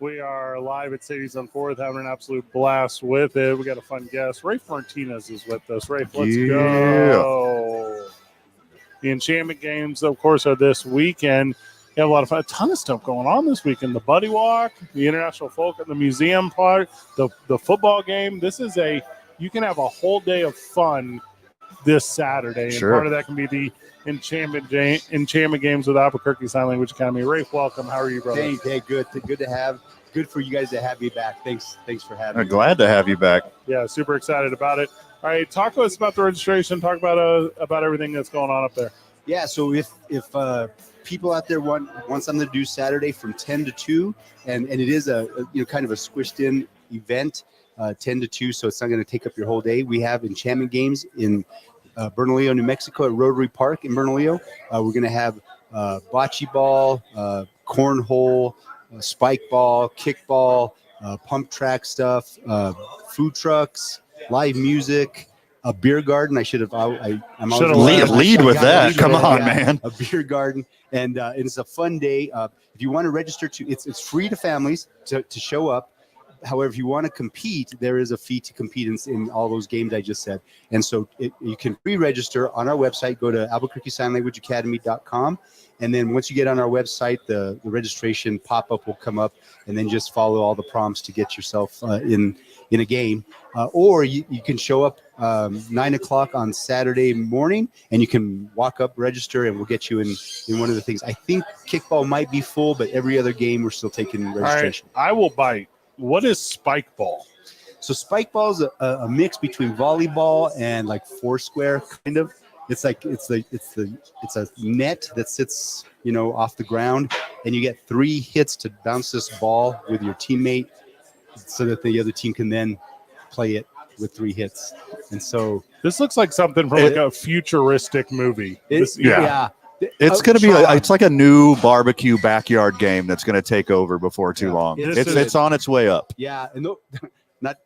We are live at Sadies on 4th, having an absolute blast with it. We got a fun guest. Rafe Martinez is with us. Rafe, let's go. The Enchantment Games, of course, are this weekend. You have a lot of fun. A ton of stuff going on this weekend. The Buddy Walk, the International Folk at the Museum part, the football game. You can have a whole day of fun this Saturday. Sure. And part of that can be the Enchantment Games with Albuquerque Sign Language Academy. Rafe, welcome. How are you, brother? Hey, good to have. Good for you guys to have me back. Thanks for having I'm me. glad to have you back. Yeah, super excited about it. All right, talk to us about the registration. Talk about everything that's going on up there. Yeah, so if people out there want something to do Saturday from 10 to 2, and it is a kind of a squished in event, 10 to 2, so it's not going to take up your whole day. We have Enchantment Games in Bernalillo, New Mexico at Rotary Park in Bernalillo. We're going to have bocce ball, cornhole, spike ball, kickball, pump track stuff, food trucks, live music, a beer garden. I'm always lead with that. Come on, man. A beer garden, and it's a fun day. If you want to register, it's free to families to show up. However, if you want to compete, there is a fee to compete in all those games I just said. And so you can pre-register on our website. Go to albuquerquesignlanguageacademy.com. And then once you get on our website, the registration pop-up will come up, and then just follow all the prompts to get yourself in a game. Or you can show up 9 o'clock on Saturday morning, and you can walk up, register, and we'll get you in one of the things. I think kickball might be full, but every other game we're still taking registration. All right, I will bite. What is spike ball? So spike ball is a mix between volleyball and like foursquare kind of. It's a net that sits off the ground, and you get 3 hits to bounce this ball with your teammate, so that the other team can then play it with 3 hits. And so This looks like something from like a futuristic movie. It's going going to be it's like a new barbecue backyard game that's going to take over before too long. It's on its way up. Yeah, and not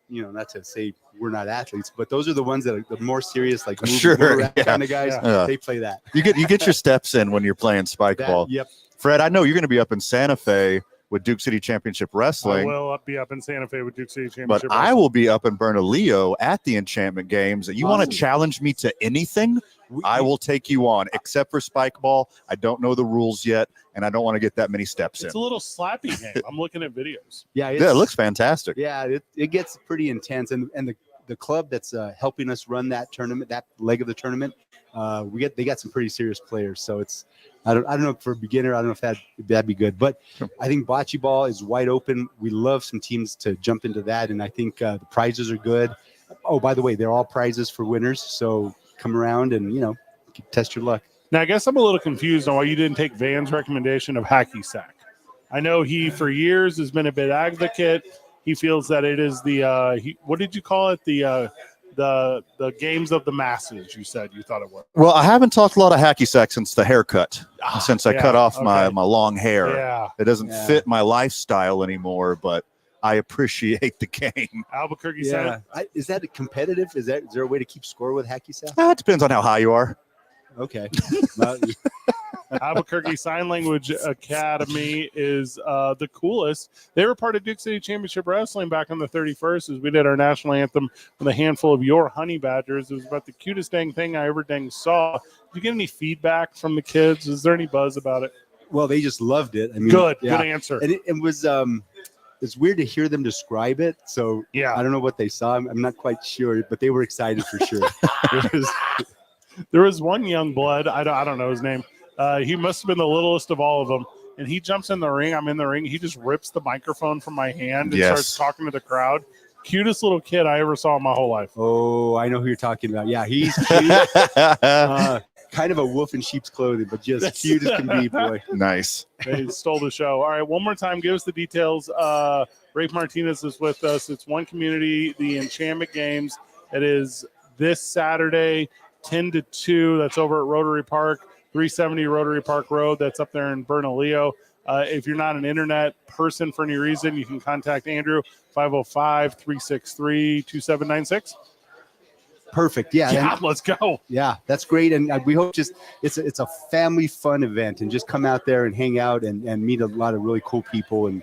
to say we're not athletes, but those are the ones that are the more serious, like move around kind of guys. Yeah. They play that. You get your steps in when you're playing spike ball. Yep. Fred, I know you're going to be up in Santa Fe with Duke City Championship I Wrestling. will be up in Santa Fe with Duke City Championship But Wrestling. I will be up in Bernalillo at the Enchantment Games. You want to challenge me to anything? I will take you on, except for spike ball. I don't know the rules yet, and I don't want to get that many steps It's in. a little slappy game. I'm looking at videos. Yeah, It looks fantastic. Yeah, it gets pretty intense, and the club that's helping us run that tournament, that leg of the tournament, they got some pretty serious players. So it's I don't know, for a beginner, I don't know if that'd be good, but I think bocce ball is wide open. We love some teams to jump into that, and I think the prizes are good. Oh, by the way, they're all prizes for winners, so come around and test your luck. Now, I guess I'm a little confused on why you didn't take Van's recommendation of hacky sack. I know he, for years, has been a big advocate. He feels that it is what did you call it? The games of the masses, you said you thought it was. Well, I haven't talked a lot of hacky sack since the haircut, since I cut off my long hair. Yeah. It doesn't fit my lifestyle anymore, but I appreciate the game. Albuquerque said Is that competitive? Is there a way to keep score with hacky sack? It depends on how high you are. Okay. Albuquerque Sign Language Academy is the coolest. They were part of Duke City Championship Wrestling back on the 31st as we did our national anthem with a handful of your honey badgers. It was about the cutest dang thing I ever saw. Did you get any feedback from the kids? Is there any buzz about it? Well, they just loved it. I mean, good answer. And it was it's weird to hear them describe it. So I don't know what they saw. I'm not quite sure, but they were excited for sure. There was one young blood. I don't know his name. He must have been the littlest of all of them. And he jumps in the ring. I'm in the ring. He just rips the microphone from my hand and starts talking to the crowd. Cutest little kid I ever saw in my whole life. Oh, I know who you're talking about. Yeah, he's cute. Kind of a wolf in sheep's clothing, but just cute as can be, boy. Nice. They stole the show. All right, one more time. Give us the details. Rafe Martinez is with us. It's one community, the Enchantment Games. It is this Saturday, 10 to 2. That's over at Rotary Park, 370 Rotary Park Road. That's up there in Bernalillo. If you're not an internet person for any reason, you can contact Andrew, 505-363-2796. Perfect. Yeah. Yeah, and- let's go. yeah, that's great. And we hope it's a family fun event, and just come out there and hang out and meet a lot of really cool people and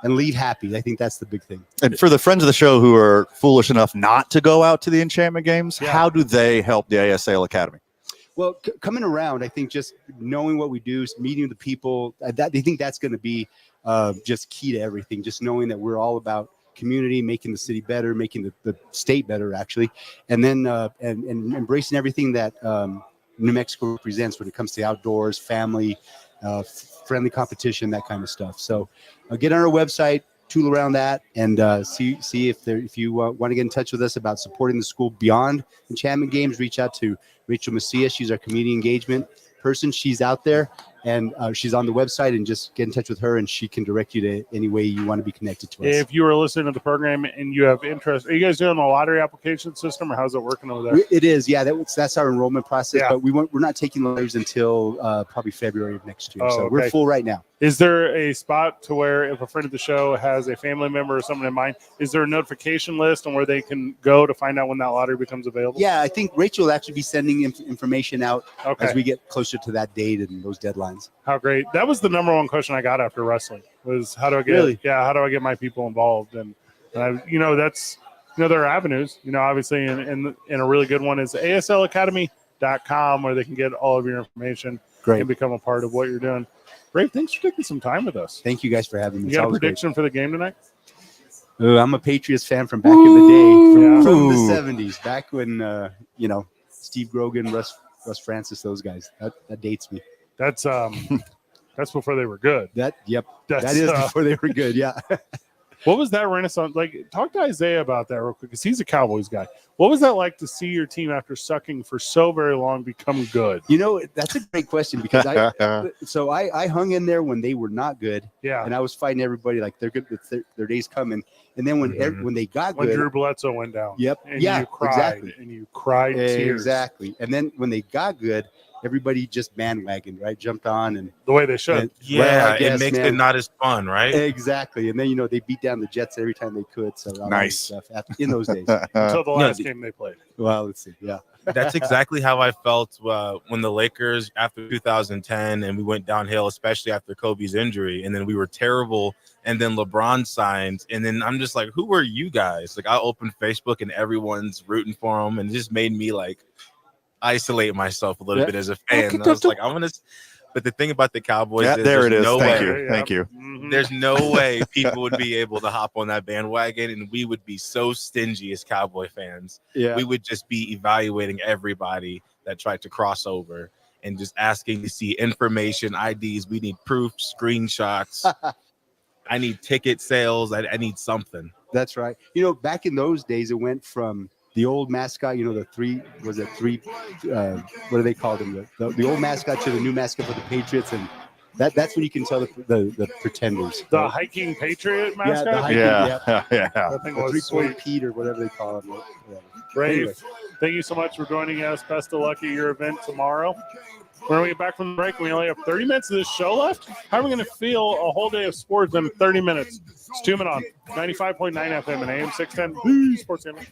leave happy. I think that's the big thing. And for the friends of the show who are foolish enough not to go out to the Enchantment Games, Yeah. how do they help the ASAL Academy? Well, coming around, I think just knowing what we do, meeting the people, I think that's going to be just key to everything. Just knowing that we're all about community, making the city better, making the state better, actually, and then and embracing everything that New Mexico represents when it comes to outdoors, family, friendly competition, that kind of stuff. So get on our website, tool around that, and see if you want to get in touch with us about supporting the school beyond Enchantment Games. Reach out to Rachel Macias. She's our community engagement person. She's out there, and she's on the website, and just get in touch with her, and she can direct you to any way you want to be connected to us. If you are listening to the program and you have interest, are you guys doing a lottery application system, or how's it working over there? It is, yeah. That's our enrollment process, Yeah. but we're not taking lotteries until probably February of next year. Oh, So we're okay. full right now. Is there a spot to where if a friend of the show has a family member or someone in mind, is there a notification list on where they can go to find out when that lottery becomes available? Yeah, I think Rachel will actually be sending information out Okay. as we get closer to that date and those deadlines. How great. That was the number one question I got after wrestling was how do I get, Really? how do I get my people involved? And that's, there are avenues, obviously, and a really good one is aslacademy.com where they can get all of your information Great. and become a part of what you're doing. Rafe, thanks for taking some time with us. Thank you guys for having me. You It's got a always great. prediction for the game tonight? I'm a Patriots fan from back in the day, Yeah. from the 70s, back when, Steve Grogan, Russ Francis, those guys. That dates me. That's that's before they were good. That That's, is before they were good. Yeah. What was that Renaissance like? Talk to Isaiah about that real quick, because he's a Cowboys guy. What was that like to see your team after sucking for so very long become good? That's a great question, because I hung in there when they were not good, Yeah, and I was fighting everybody like they're good. Their day's coming, and then when they got when good, Drew Bledsoe went down. Yep. And Yeah, you cried, exactly. and you cried tears. exactly, and then when they got good, everybody just bandwagoned, right? Jumped on and The way they should. and- Yeah, well, I it guess, makes man. it not as fun, right? Exactly, and then they beat down the Jets every time they could. So all that Nice. stuff in those days. Until the No, last game they played. Well, let's see. Yeah, That's exactly how I felt when the Lakers, after 2010, and we went downhill, especially after Kobe's injury, and then we were terrible, and then LeBron signed, and then I'm just like, who are you guys? Like, I opened Facebook, and everyone's rooting for him, and it just made me like isolate myself a little bit as a fan. And I was like, but the thing about the Cowboys Yeah, is there there's it is. no Thank way, you. Yeah. Thank you. Mhm. there's no way people would be able to hop on that bandwagon, and we would be so stingy as Cowboy fans. yeah. We would just be evaluating everybody that tried to cross over and just asking to see information, IDs. We need proof, screenshots. I need ticket sales. I need something. That's right. Back in those days, it went from the old mascot, the three, what do they call them? The old mascot to the new mascot for the Patriots. And that's when you can tell the pretenders. The right? hiking Patriot Yeah, mascot? the hiking- Yeah. Yeah. That thing The was 3-point sweet. Pete or whatever they call him. Whatever. Rafe, Anyway. thank you so much for joining us. Best of luck at your event tomorrow. When we get back from the break, we only have 30 minutes of this show left. How are we going to feel a whole day of sports in 30 minutes? It's Two Men On 95.9 FM and AM 610 Sports Channel.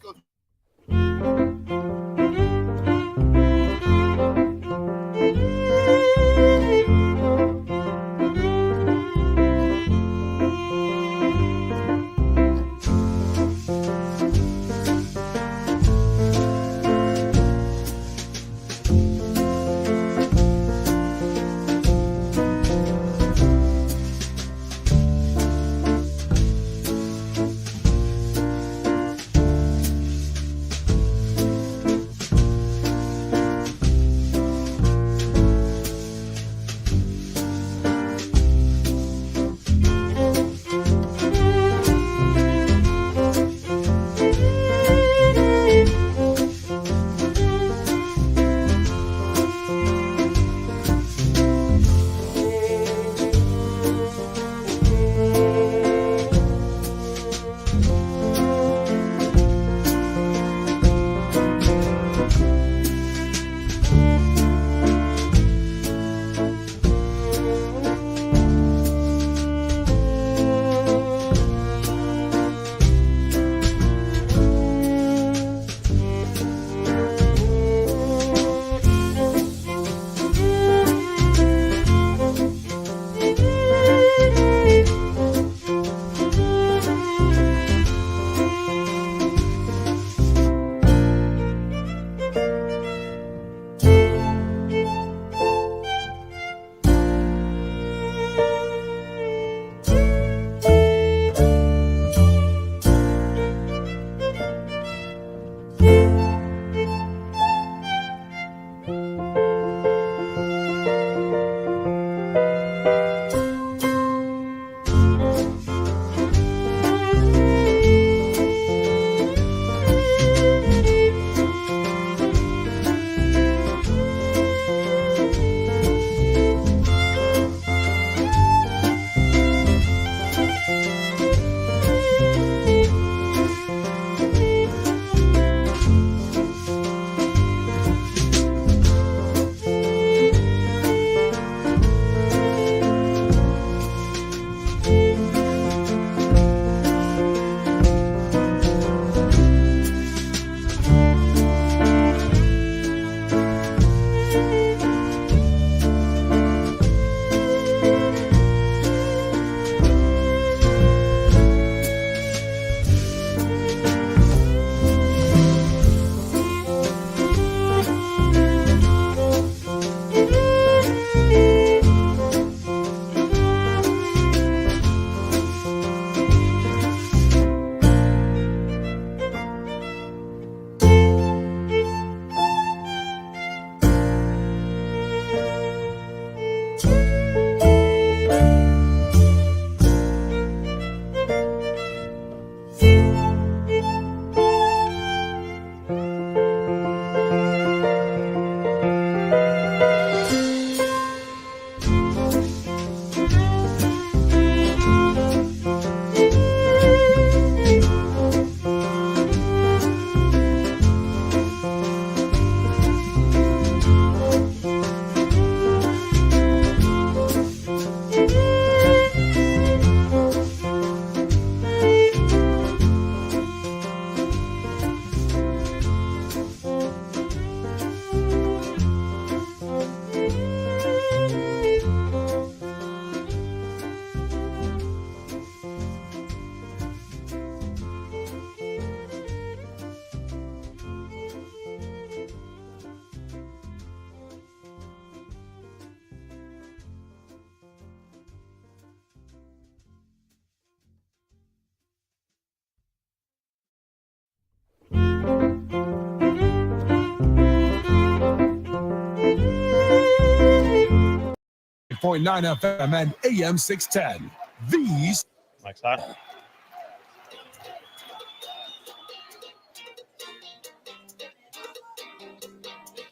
106.9 FM and AM 610. These. Mike's hot.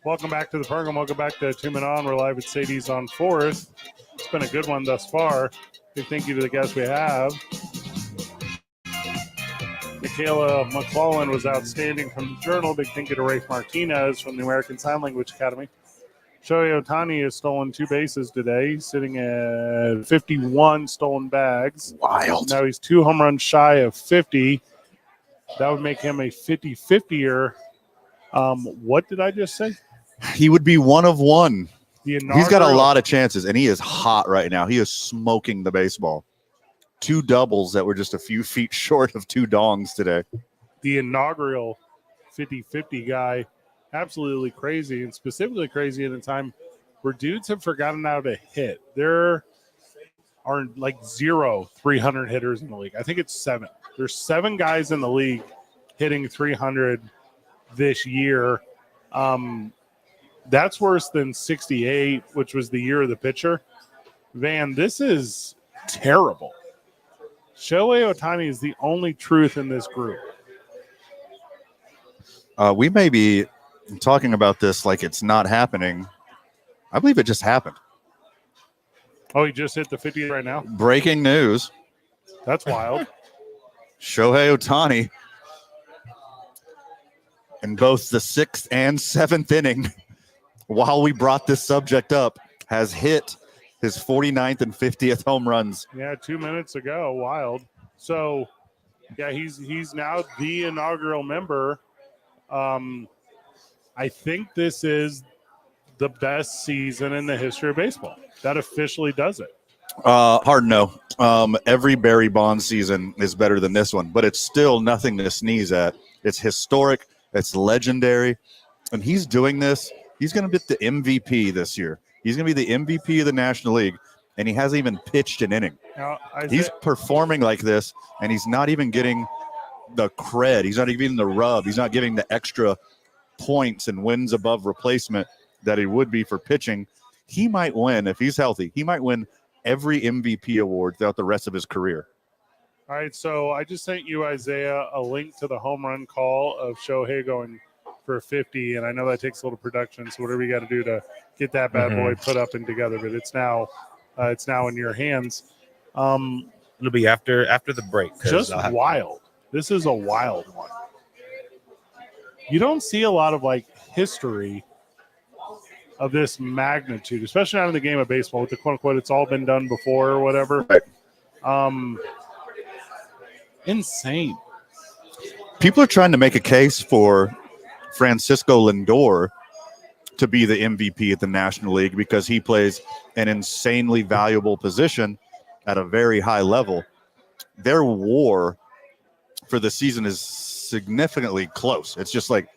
Welcome back to the program. Welcome back to 2 Men On. We're live at Sadies on 4th. It's been a good one thus far. Big thank you to the guests we have. Nakayla McClelland was outstanding from the Journal. Big thank you to Rafe Martinez from the American Sign Language Academy. Shohei Ohtani has stolen 2 bases today, sitting at 51 stolen bags. Wild. Now he's 2 home runs shy of 50. That would make him a 50-50-er. What did I just say? He would be one of one. He's He's got a lot of chances, and he is hot right now. He is smoking the baseball. 2 doubles that were just a few feet short of 2 dongs today. The inaugural 50-50 guy. Absolutely crazy, and specifically crazy at a time where dudes have forgotten how to hit. There are like 0 300 hitters in the league. I think it's 7. There's 7 guys in the league hitting 300 this year. That's worse than 68, which was the year of the pitcher. Van, this is terrible. Shohei Ohtani is the only truth in this group. We may be talking about this like it's not happening. I believe it just happened. Oh, he just hit the 50 right now? Breaking news. That's wild. Shohei Ohtani in both the 6th and 7th inning, while we brought this subject up, has hit his 49th and 50th home runs. Yeah, 2 minutes ago. Wild. So, yeah, he's now the inaugural member. I think this is the best season in the history of baseball. That officially does it. Hard no. Every Barry Bonds season is better than this one, but it's still nothing to sneeze at. It's historic. It's legendary. And he's doing this. He's going to get the MVP this year. He's going to be the MVP of the National League, and he hasn't even pitched an inning. Now, He's performing like this, and he's not even getting the cred. He's not even getting the rub. He's not getting the extra points and wins above replacement that he would be for pitching. He might win, if he's healthy, he might win every MVP award throughout the rest of his career. All right, so I just sent you, Isaiah, a link to the home run call of Shohei going for 50, and I know that takes a little production, so whatever you got to do to get that bad boy put up and together, but it's now in your hands. It'll be after the break. Just wild. This is a wild one. You don't see a lot of like history of this magnitude, especially not in the game of baseball with the quote unquote it's all been done before or whatever. Insane. People are trying to make a case for Francisco Lindor to be the MVP at the National League because he plays an insanely valuable position at a very high level. Their WAR for the season is significantly close. It's just like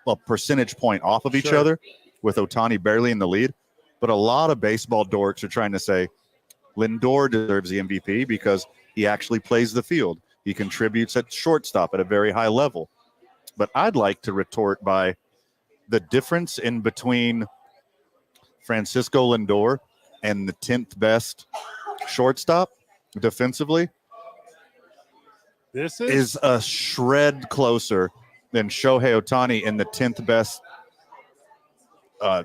a percentage point off of each other, with Ohtani barely in the lead. But a lot of baseball dorks are trying to say Lindor deserves the MVP because he actually plays the field. He contributes at shortstop at a very high level. But I'd like to retort by the difference in between Francisco Lindor and the 10th best shortstop defensively This is a shred closer than Shohei Ohtani and the 10th best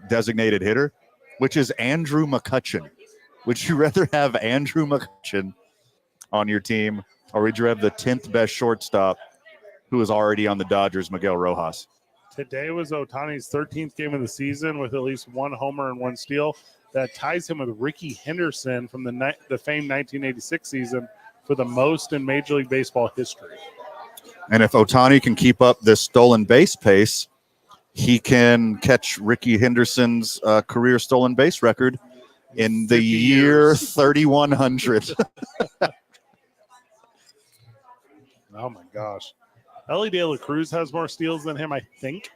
designated hitter, which is Andrew McCutchen. Would you rather have Andrew McCutchen on your team, or would you have the 10th best shortstop who is already on the Dodgers, Miguel Rojas? Today was Ohtani's 13th game of the season with at least 1 homer and 1 steal. That ties him with Ricky Henderson from the famed 1986 season for the most in Major League Baseball history. And if Ohtani can keep up this stolen base pace, he can catch Ricky Henderson's career stolen base record in the year 3100. Oh, my gosh. Ellie De La Cruz has more steals than him, I think.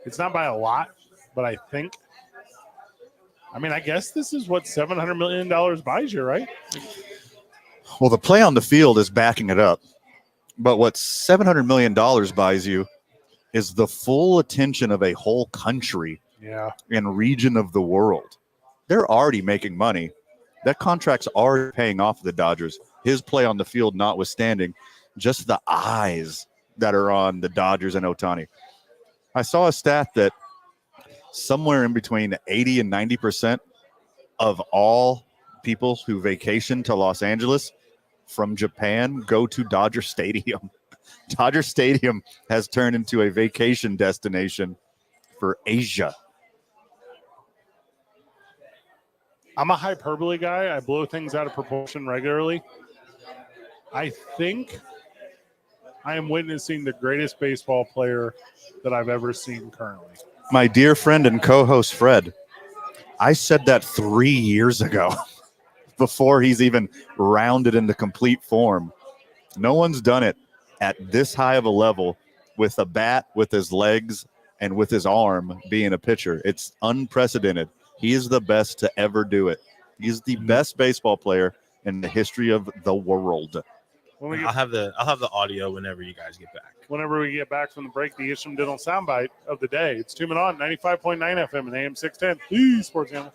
It's not by a lot, but I think. I mean, I guess this is what $700 million buys you, right? Well, the play on the field is backing it up. But what $700 million buys you is the full attention of a whole country and region of the world. they're already making money. That contract's already paying off the Dodgers. His play on the field notwithstanding, just the eyes that are on the Dodgers and Ohtani. I saw a stat that somewhere in between 80 and 90% of all people who vacation to Los Angeles from Japan go to Dodger Stadium. Dodger Stadium has turned into a vacation destination for Asia. I'm a hyperbole guy. I blow things out of proportion regularly. I think I am witnessing the greatest baseball player that I've ever seen currently. My dear friend and co-host Fred, I said that 3 years ago before he's even rounded into complete form. No one's done it at this high of a level with a bat, with his legs, and with his arm being a pitcher. It's unprecedented. He is the best to ever do it. He's the best baseball player in the history of the world. I'll have the audio whenever you guys get back. Whenever we get back from the break, the Isham Dental soundbite of the day. It's 2 Men On, 95.9 FM and AM 610. Ooh, Sports Channel.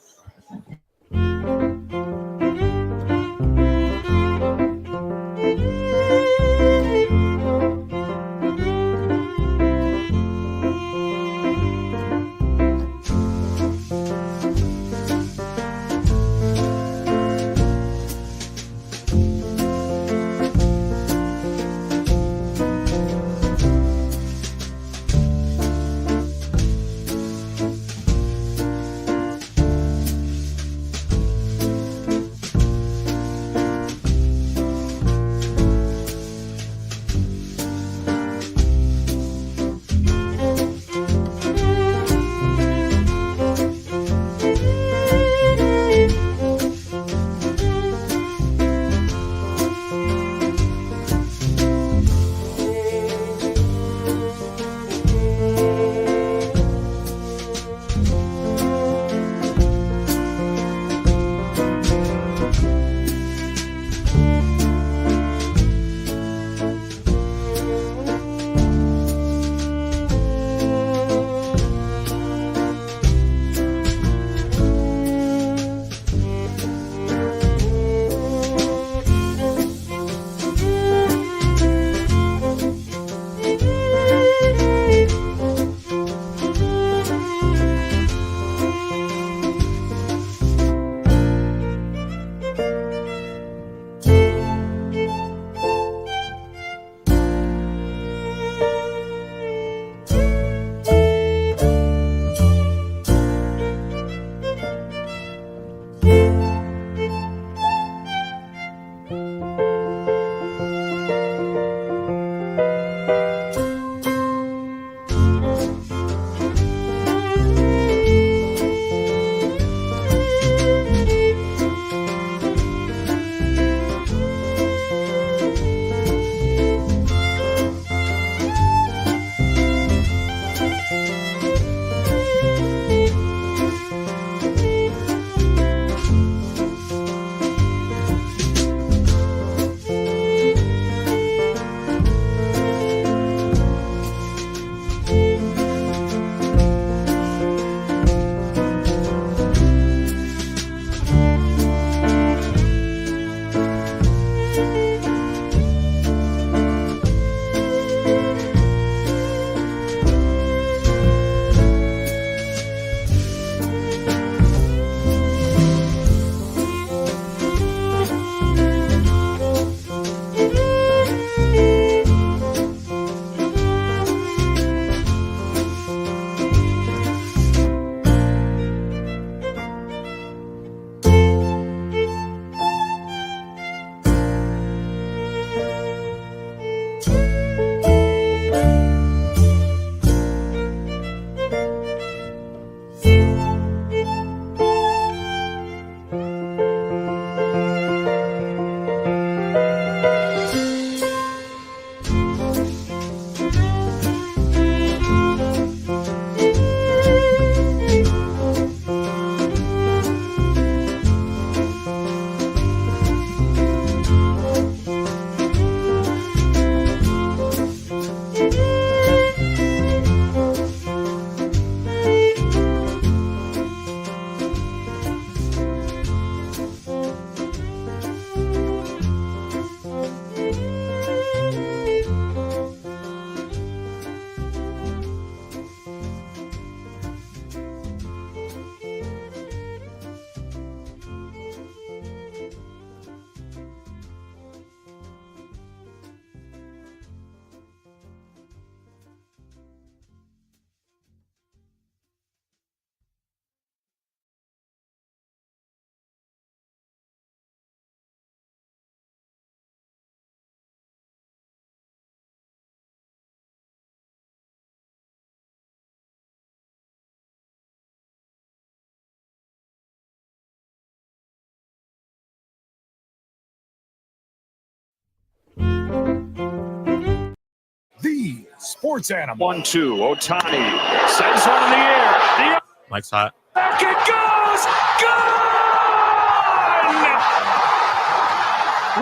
sports animal. 1-2. Otani sends one in the air. Mike's hot. Back it goes. Gone!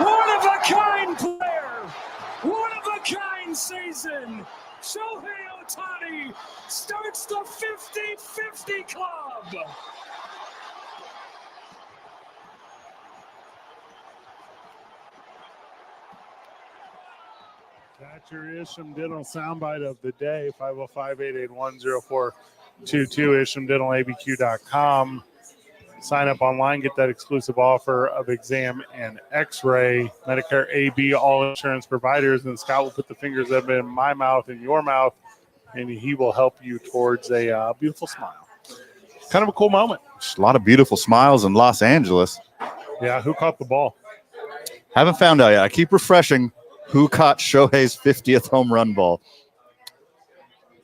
One of a kind player. One of a kind season. Shohei Otani starts the 50-50 club. That's your Isham Dental soundbite of the day, 505-881-0422, ishamdentalabq.com. Sign up online, get that exclusive offer of exam and x-ray. Medicare AB, all insurance providers, and Scott will put the fingers up in my mouth and your mouth, and he will help you towards a beautiful smile. Kind of a cool moment. A lot of beautiful smiles in Los Angeles. Yeah, who caught the ball? Haven't found out yet. I keep refreshing who caught Shohei's 50th home run ball.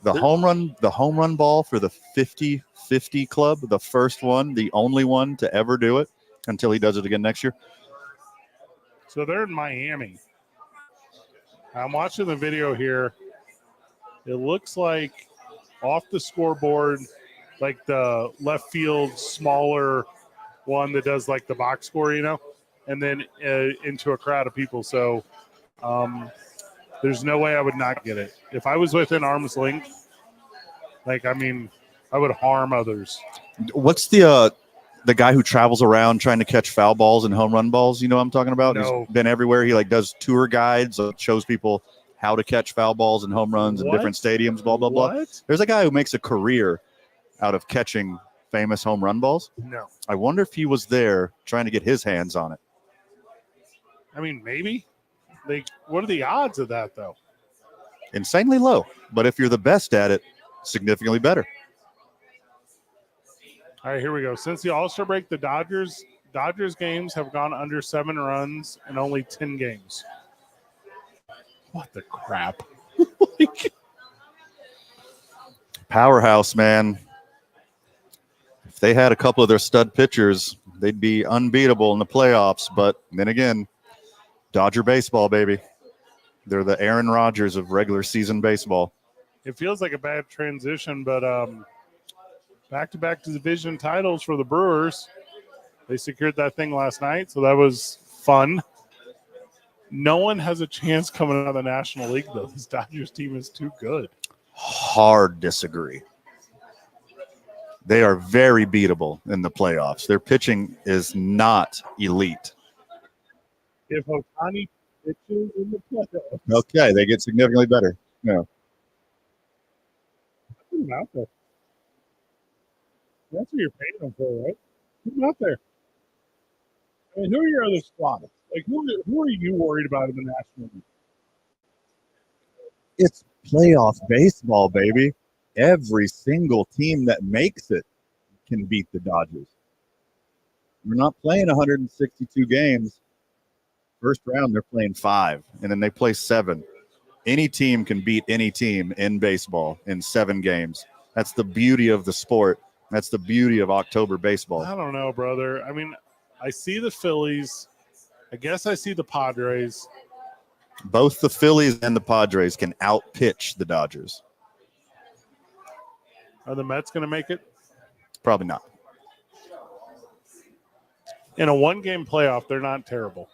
The home run ball for the 50-50 club, the first one, the only one to ever do it until he does it again next year. So they're in Miami. I'm watching the video here. It looks like off the scoreboard, like the left field smaller one that does like the box score, and then into a crowd of people. So there's no way I would not get it. If I was within arm's length, I would harm others. What's the guy who travels around trying to catch foul balls and home run balls? You know what I'm talking about? No. He's been everywhere. He does tour guides, shows people how to catch foul balls and home runs in different stadiums, blah, blah, blah. What? There's a guy who makes a career out of catching famous home run balls. No. I wonder if he was there trying to get his hands on it. Maybe. What are the odds of that, though? Insanely low. But if you're the best at it, significantly better. All right, here we go. Since the All-Star break, the Dodgers games have gone under 7 runs in only 10 games. What the crap? Powerhouse, man. If they had a couple of their stud pitchers, they'd be unbeatable in the playoffs. But then again, Dodger baseball, baby. They're the Aaron Rodgers of regular season baseball. It feels like a bad transition, but back-to-back division titles for the Brewers. They secured that thing last night, so that was fun. No one has a chance coming out of the National League, though. This Dodgers team is too good. Hard disagree. They are very beatable in the playoffs. Their pitching is not elite. If Otani pitches in the playoffs. Okay, they get significantly better. Yeah. Put him out there. That's what you're paying them for, right? Put him out there. Who are your other spots? Who are you worried about in the National League? It's playoff baseball, baby. Every single team that makes it can beat the Dodgers. We're not playing 162 games. First round, they're playing 5, and then they play 7. Any team can beat any team in baseball in 7 games. That's the beauty of the sport. That's the beauty of October baseball. I don't know, brother. I see the Phillies. I guess I see the Padres. Both the Phillies and the Padres can outpitch the Dodgers. Are the Mets going to make it? Probably not. In a one-game playoff, they're not terrible.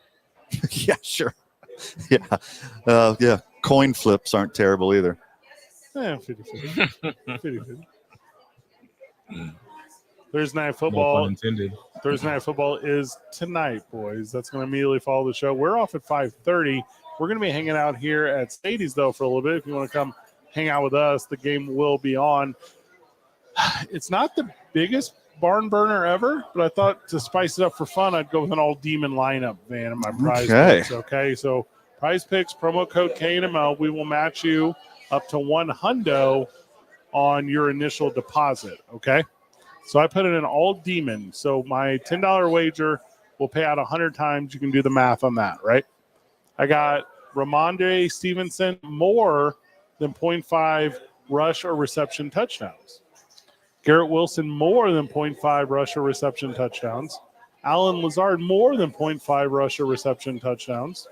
Yeah, sure. Yeah. Coin flips aren't terrible either. 50-50. 50-50. Thursday night No football. pun intended. Thursday night football is tonight, boys. That's going to immediately follow the show. We're off at 5:30. We're going to be hanging out here at Sadies, though, for a little bit. If you want to come hang out with us, the game will be on. It's not the biggest barn burner ever, but I thought to spice it up for fun, I'd go with an all-demon lineup, man, in my prize picks. Okay, so prize picks, promo code KNML. We will match you up to $100 on your initial deposit, okay? So I put it in all demon. So my $10 wager will pay out 100 times. You can do the math on that, right? I got Ramondre Stevenson more than 0.5 rush or reception touchdowns. Garrett Wilson more than 0.5 rush or reception touchdowns. Alan Lazard more than 0.5 rush or reception touchdowns.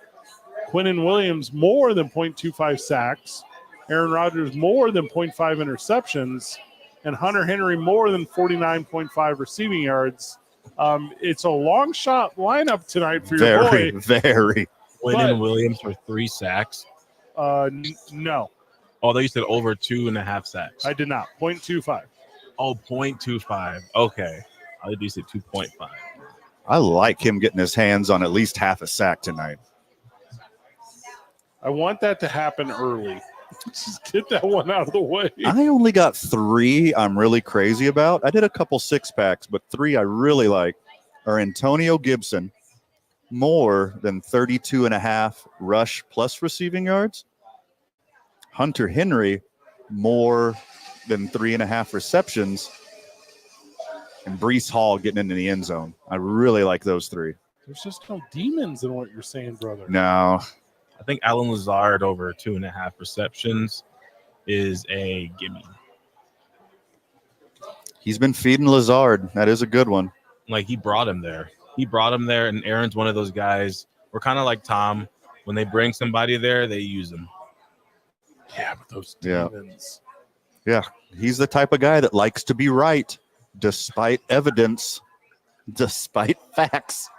Quinnen Williams more than 0.25 sacks. Aaron Rodgers more than 0.5 interceptions, and Hunter Henry more than 49.5 receiving yards. It's a long shot lineup tonight for your Very, boy. very. Wyndon Williams for 3 sacks. No, Although you said over 2.5 sacks. I did not. 0.25. Oh, 0.25. Okay. I did you say 2.5. I like him getting his hands on at least half a sack tonight. I want that to happen early. Just get that one out of the way. I only got 3 I'm really crazy about. I did a couple 6-packs, but 3 I really like are Antonio Gibson, more than 32.5 rush plus receiving yards. Hunter Henry, more than 3.5 receptions. And Breece Hall getting into the end zone. I really like those 3. There's just no demons in what you're saying, brother. No. I think Alan Lazard over 2.5 receptions is a gimme. He's been feeding Lazard. That is a good one. Like, he brought him there. And Aaron's one of those guys. We're kind of like Tom. When they bring somebody there, they use them. Yeah, but those demons. Yeah. He's the type of guy that likes to be right, despite evidence, despite facts.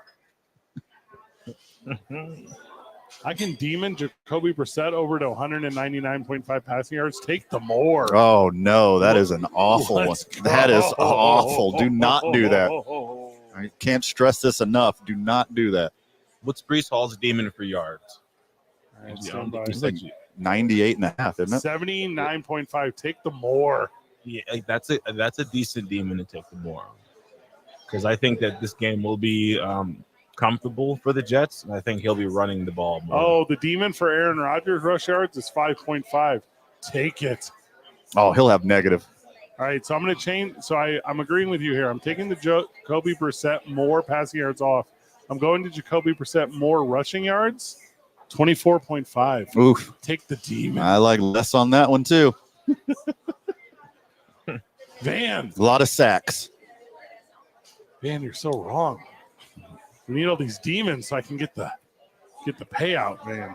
I can demon Jacoby Brissett over to 199.5 passing yards. Take the more. Oh, no. That is an awful one. Let's go. That is awful. Do not do that. I can't stress this enough. Do not do that. What's Breece Hall's demon for yards? All right, stand by. It's like 98.5, isn't it? 79.5. Take the more. Yeah, like that's a decent demon to take the more. Because I think that this game will be comfortable for the Jets, and I think he'll be running the ball more. Oh, the demon for Aaron Rodgers rush yards is 5.5. Take it. Oh, he'll have negative. All right, so I'm going to change. So I'm agreeing with you here. I'm taking the Jacoby Brissett more passing yards off. I'm going to Jacoby Brissett more rushing yards, 24.5. Oof. Take the demon. I like less on that one, too. Van. A lot of sacks. Van, you're so wrong. We need all these demons so I can get the payout, man.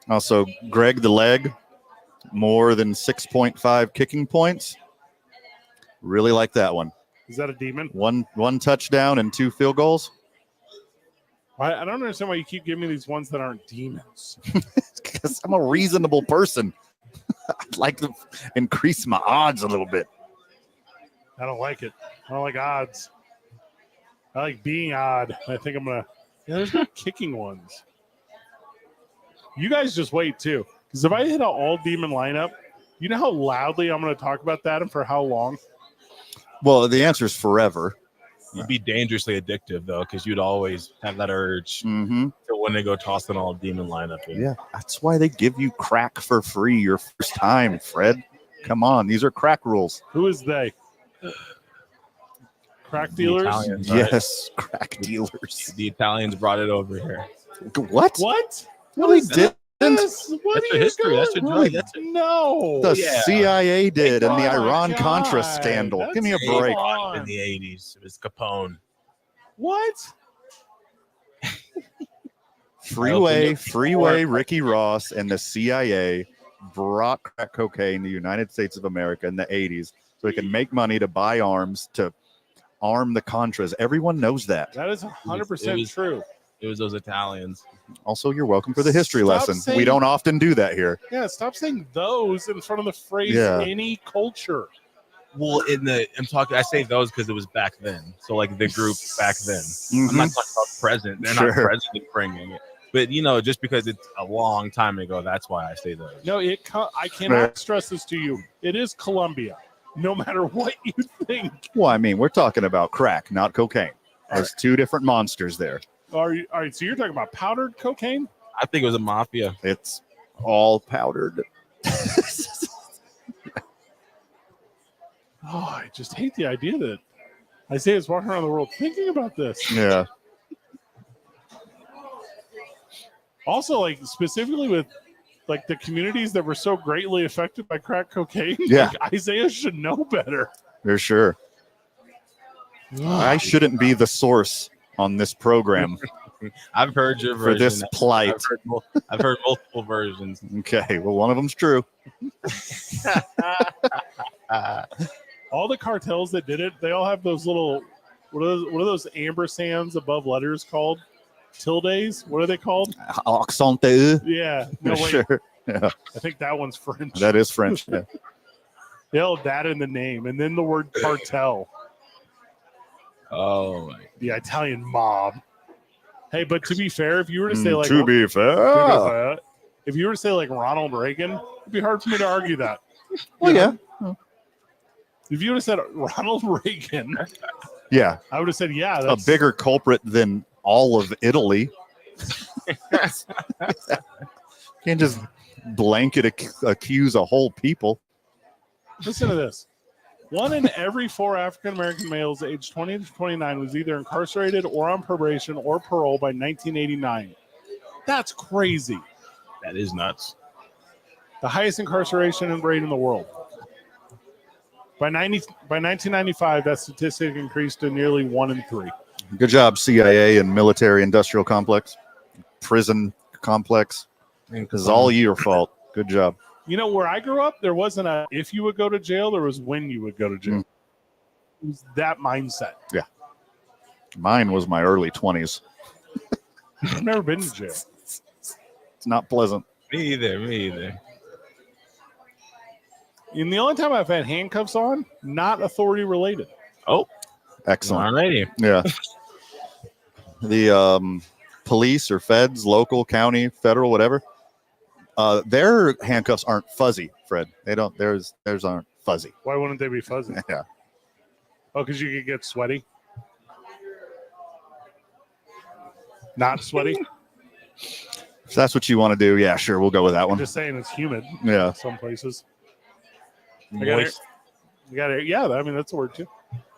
Also, Greg the Leg, more than 6.5 kicking points. Really like that one. Is that a demon? One touchdown and 2 field goals. I don't understand why you keep giving me these ones that aren't demons. Because I'm a reasonable person. I'd like to increase my odds a little bit. I don't like it. I don't like odds. I like being odd. I think I'm going to – there's no kicking ones. You guys just wait, too. Because if I hit an all-demon lineup, you know how loudly I'm going to talk about that and for how long? Well, the answer is forever. You'd be dangerously addictive, though, because you'd always have that urge to when they go toss an all-demon lineup in. Yeah, that's why they give you crack for free your first time, Fred. Come on, these are crack rules. Who is they? Crack dealers? Italians, right? Yes, crack dealers. The Italians brought it over here. What? What? No, they didn't. This? What That's are a you history. That's a going- drug. That's a No. The Yeah. CIA did and the Oh my Iran-Contra God. scandal. That's Give me a so break. on. in the 80s. It was Capone. What? Freeway, Ricky Ross, and the CIA brought crack cocaine to the United States of America in the 80s so they can make money to buy arms to arm the Contras. Everyone knows that. That is 100% It was- true. It was those Italians. Also, you're welcome for the history Stop lesson. saying- We don't often do that here. Yeah, stop saying those in front of the phrase Yeah. any culture. Well, I say those because it was back then. So like the group back then. I'm not talking about present. They're not Sure. presently bringing it. But just because it's a long time ago, that's why I say those. No, I cannot stress this to you. It is Colombia, no matter what you think. Well, I mean, we're talking about crack, not cocaine. There's two different monsters there. All right, so you're talking about powdered cocaine? I think it was a mafia. It's all powdered. Oh, I just hate the idea that Isaiah's walking around the world thinking about this. Yeah. Also, like specifically with like the communities that were so greatly affected by crack cocaine. Yeah. Like, Isaiah should know better. For sure. I shouldn't be the source on this program. I've heard your for version. this plight. I've heard multiple versions. Okay, well, one of them's true. All the cartels that did it, they all have those little what are those ambersands above letters called? Tildes? What are they called? Accent aigu. Yeah. No, wait. Sure. Yeah, I think that one's French. that is French. Yeah. They'll have that in the name, and then the word cartel. Oh, my. The Italian mob. Hey, but to be fair, if you were to say like to be fair. if you were to say like Ronald Reagan, it'd be hard for me to argue that. Well, yeah. If you would have said Ronald Reagan, Yeah. I would have said, yeah, A that's bigger culprit than all of Italy. Can't just blanket accuse a whole people. Listen to this. 1 in every 4 African American males aged 20 to 29 was either incarcerated or on probation or parole by 1989. That's crazy. That is nuts. The highest incarceration rate in the world. By 1995, that statistic increased to nearly 1 in 3. Good job, CIA and military industrial complex, prison complex. This is all your fault. Good job. You know, where I grew up, there wasn't a if you would go to jail, there was when you would go to jail. It was that mindset. Yeah. Mine was my early 20s. I've never been to jail. It's not pleasant. Me either. And the only time I've had handcuffs on, not authority related. Oh, Excellent. alrighty. Yeah. The police or feds, local, county, federal, whatever, their handcuffs aren't fuzzy, Fred. They don't. Theirs aren't fuzzy. Why wouldn't they be fuzzy? Yeah. Oh, because you could get sweaty. Not sweaty. If that's what you want to do, yeah, sure, we'll go with that I'm one. just saying it's humid. Yeah. Some places. Moist. Yeah, I mean, that's a word too.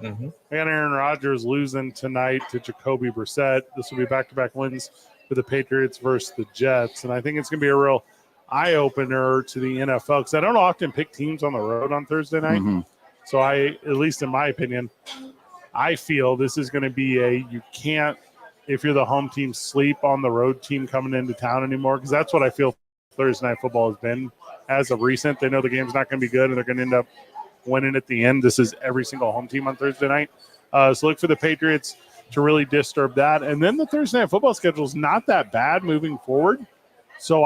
Mm-hmm. I got Aaron Rodgers losing tonight to Jacoby Brissett. This will be back-to-back wins for the Patriots versus the Jets. And I think it's going to be a real eye-opener to the NFL because I don't often pick teams on the road on Thursday night. Mm-hmm. So at least in my opinion, I feel this is going to be you can't, if you're the home team, sleep on the road team coming into town anymore because that's what I feel Thursday Night Football has been as of recent. They know the game's not going to be good and they're going to end up winning at the end. This is every single home team on Thursday night. So look for the Patriots to really disturb that. And then the Thursday Night Football schedule is not that bad moving forward. So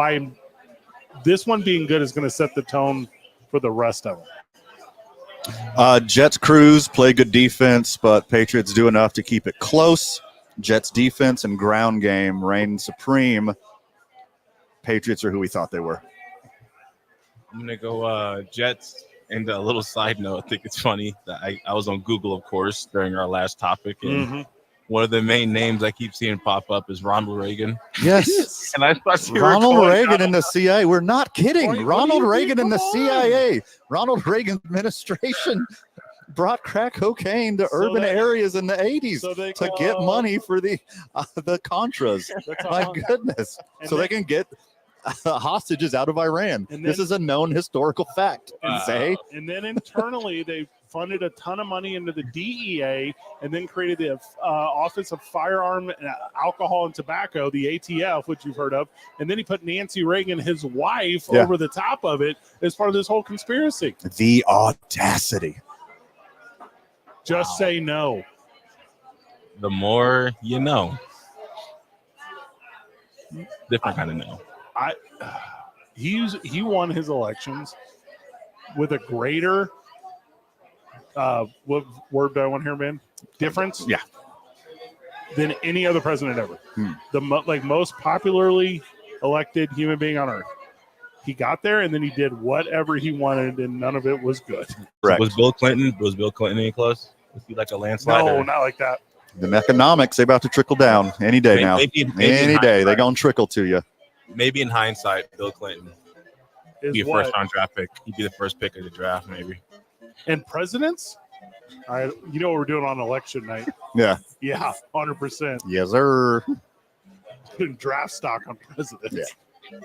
this one being good is going to set the tone for the rest of them. Jets cruise, play good defense, but Patriots do enough to keep it close. Jets defense and ground game reign supreme. Patriots are who we thought they were. I'm gonna go Jets. And a little side note, I think it's funny that I was on Google, of course, during our last topic, and one of the main names I keep seeing pop up is Ronald Reagan. Yes. And I thought Ronald Reagan in the CIA. We're not kidding. Ronald Reagan in the CIA. Ronald Reagan administration brought crack cocaine to urban areas in the 80s to get money for the Contras. My goodness. So they can get hostages out of Iran. This is a known historical fact. And then internally, they funded a ton of money into the DEA and then created the Office of Firearm, Alcohol, and Tobacco, the ATF, which you've heard of. And then he put Nancy Reagan, his wife, over the top of it as part of this whole conspiracy. The audacity. Just say no. The more you know. Different kind of know. He won his elections with a greater what word do I want here, man? Difference, than any other president ever. The most popularly elected human being on earth. He got there and then he did whatever he wanted, and none of it was good. Correct. Was Bill Clinton any close? Was he like a landslide? No, not like that. The economics, they about to trickle down any day now. Maybe any day they're gonna trickle to you. Maybe in hindsight, Bill Clinton would be a first-round draft pick. He'd be the first pick of the draft, maybe. And presidents? You know what we're doing on election night? Yeah. Yeah, 100%. Yes, sir. Draft stock on presidents. Yeah.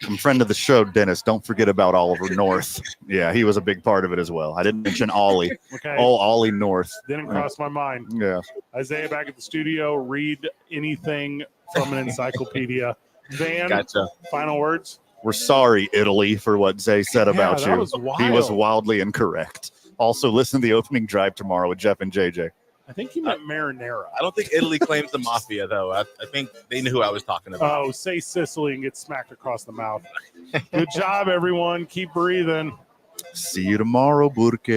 And friend of the show, Dennis, don't forget about Oliver North. Yeah, he was a big part of it as well. I didn't mention Ollie. Okay. Oh, Ollie North. Didn't cross my mind. Yeah. Isaiah back at the studio. Read anything from an encyclopedia. Van, Gotcha. final words. We're sorry, Italy, for what Zay said about that you. was wild. He was wildly incorrect. Also, listen to the opening drive tomorrow with Jeff and JJ. I think he meant marinara. I don't think Italy claims the mafia, though. I think they knew who I was talking about. Oh, say Sicily and get smacked across the mouth. Good job, everyone. Keep breathing. See you tomorrow, Burke.